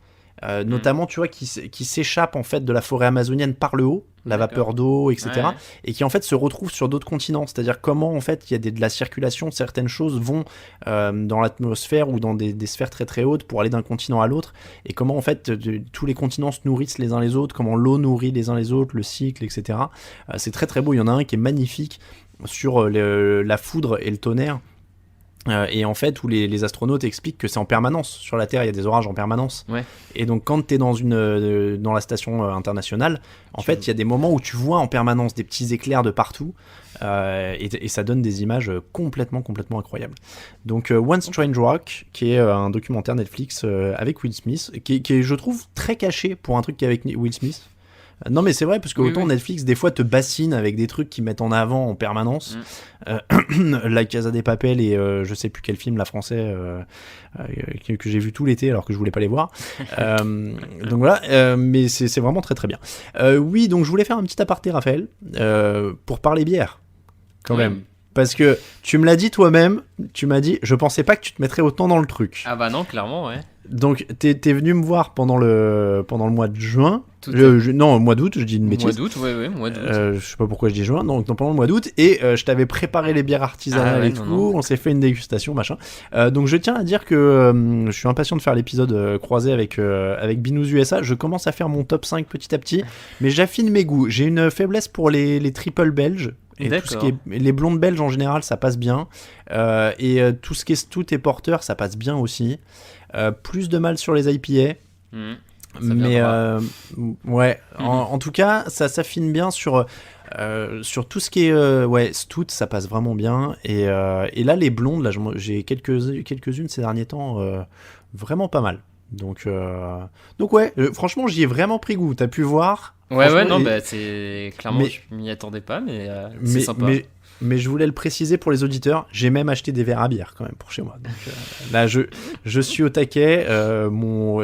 Notamment, tu vois, qui s'échappent en fait de la forêt amazonienne par le haut, la vapeur d'eau, etc. Ouais. Et qui en fait se retrouvent sur d'autres continents. C'est-à-dire comment en fait il y a de la circulation, certaines choses vont dans l'atmosphère ou dans des sphères très très hautes pour aller d'un continent à l'autre. Et comment en fait tous les continents se nourrissent les uns les autres, comment l'eau nourrit les uns les autres, le cycle, etc. C'est très très beau. Il y en a un qui est magnifique sur la foudre et le tonnerre. Et en fait, où les astronautes expliquent que c'est en permanence. Sur la Terre, il y a des orages en permanence. Ouais. Et donc, quand tu es dans la station internationale, en fait, il y a des moments où tu vois en permanence des petits éclairs de partout. Et ça donne des images complètement incroyables. Donc, One Strange Rock, qui est un documentaire Netflix avec Will Smith, qui est, je trouve, très caché pour un truc qui est avec Will Smith. Non mais c'est vrai parce que autant Netflix des fois te bassine avec des trucs qu'ils mettent en avant en permanence, La Casa des Papel et je sais plus quel film, la français que j'ai vu tout l'été alors que je voulais pas les voir. Donc voilà, mais c'est vraiment très très bien. Oui, donc je voulais faire un petit aparté, Raphaël, pour parler bière quand même. Parce que tu me l'as dit toi-même, tu m'as dit, je pensais pas que tu te mettrais autant dans le truc. Ah bah non, clairement, ouais. Donc t'es venu me voir pendant le mois de juin. Non, mois d'août, je dis une bêtise. Mois d'août, ouais, mois d'août. Je sais pas pourquoi je dis juin, donc pendant le mois d'août, et je t'avais préparé les bières artisanales tout, on s'est fait une dégustation, machin. Donc je tiens à dire que je suis impatient de faire l'épisode croisé avec Binous USA. Je commence à faire mon top 5 petit à petit, mais j'affine mes goûts. J'ai une faiblesse pour les triples belges. Et tout ce qui est, les blondes belges en général, ça passe bien. Et tout ce qui est stout et porter, ça passe bien aussi. Plus de mal sur les IPA. Mais ouais, en tout cas, ça s'affine bien sur tout ce qui est stout, ça passe vraiment bien. Et là, les blondes, là, j'ai quelques-unes ces derniers temps, vraiment pas mal. Donc ouais, franchement, j'y ai vraiment pris goût. T'as pu voir. Ouais, non, bah c'est clairement, je m'y attendais pas, mais c'est sympa. Mais je voulais le préciser pour les auditeurs, j'ai même acheté des verres à bière quand même pour chez moi. Donc là, je suis au taquet.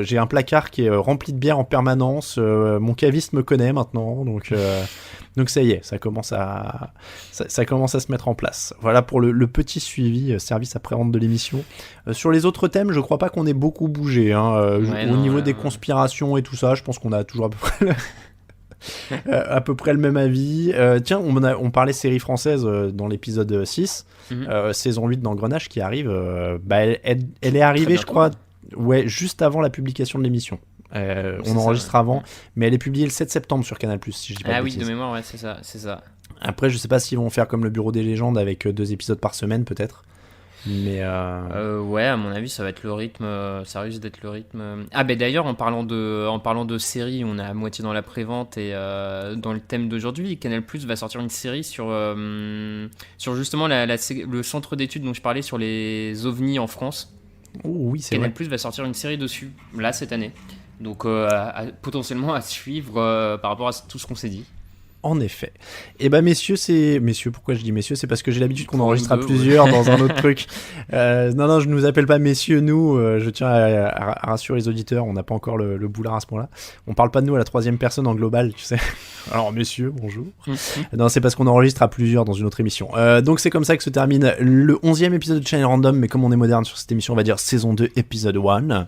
J'ai un placard qui est rempli de bière en permanence. Mon caviste me connaît maintenant, donc ça y est, ça commence à se mettre en place. Voilà pour le petit suivi service après-vente de l'émission. Sur les autres thèmes, je crois pas qu'on ait beaucoup bougé. Au niveau des conspirations et tout ça, je pense qu'on a toujours à peu près le même avis. Tiens, on parlait série française dans l'épisode 6, saison 8 d'Engrenage qui arrive. Elle est arrivée, je crois, juste avant la publication de l'émission. On enregistre avant, mais elle est publiée le 7 septembre sur Canal+, si je dis pas de bêtises. De mémoire, c'est ça. Après, je sais pas s'ils vont faire comme le Bureau des légendes avec 2 épisodes par semaine, peut-être. Mais à mon avis, ça va être le rythme. Ça risque d'être le rythme. Ah, d'ailleurs, en parlant de série, on est à moitié dans la prévente et dans le thème d'aujourd'hui, Canal+ va sortir une série sur justement le centre d'études dont je parlais sur les ovnis en France. Oh, oui, c'est Canal+ vrai. va sortir une série dessus là cette année. Donc potentiellement à suivre par rapport à tout ce qu'on s'est dit. En effet. Et messieurs, pourquoi je dis messieurs, c'est parce que j'ai l'habitude qu'on enregistre à plusieurs dans un autre truc. Non, je ne nous appelle pas messieurs, nous, je tiens à rassurer les auditeurs, on n'a pas encore le boulard à ce point-là. On parle pas de nous à la 3e personne en global, tu sais. Alors messieurs, bonjour. Non, c'est parce qu'on enregistre à plusieurs dans une autre émission. Donc c'est comme ça que se termine le 11e épisode de Channel Random, mais comme on est moderne sur cette émission, on va dire saison 2, épisode 1.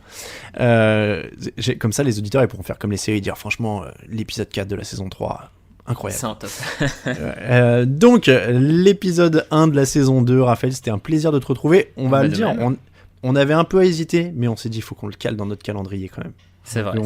Comme ça, les auditeurs ils pourront faire comme les séries, dire franchement, l'épisode 4 de la saison 3... incroyable. C'est un top. Donc, l'épisode 1 de la saison 2, Raphaël, c'était un plaisir de te retrouver. On va le dire, on avait un peu hésité, mais on s'est dit, il faut qu'on le cale dans notre calendrier quand même. C'est vrai.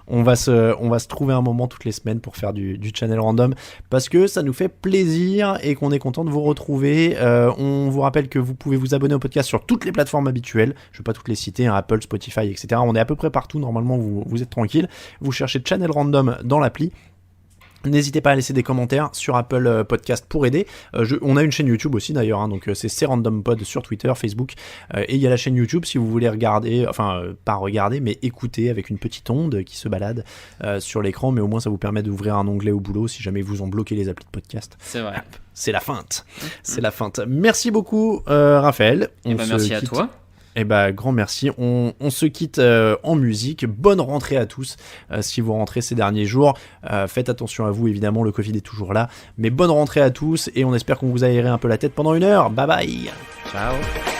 On va se trouver un moment toutes les semaines pour faire du Channel Random, parce que ça nous fait plaisir et qu'on est content de vous retrouver. On vous rappelle que vous pouvez vous abonner au podcast sur toutes les plateformes habituelles. Je ne vais pas toutes les citer, Apple, Spotify, etc. On est à peu près partout, normalement, vous êtes tranquille. Vous cherchez Channel Random dans l'appli. N'hésitez pas à laisser des commentaires sur Apple Podcast pour aider. On a une chaîne YouTube aussi d'ailleurs, donc c'est Random Pod sur Twitter, Facebook, et il y a la chaîne YouTube si vous voulez regarder, pas regarder, mais écouter avec une petite onde qui se balade sur l'écran, mais au moins ça vous permet d'ouvrir un onglet au boulot si jamais vous ont bloqué les applis de podcast. C'est vrai. C'est la feinte. C'est la feinte. Merci beaucoup Raphaël. Merci à toi. Grand merci. On se quitte en musique. Bonne rentrée à tous. Si vous rentrez ces derniers jours, faites attention à vous, évidemment, le Covid est toujours là. Mais bonne rentrée à tous et on espère qu'on vous a aéré un peu la tête pendant 1 heure. Bye bye. Ciao.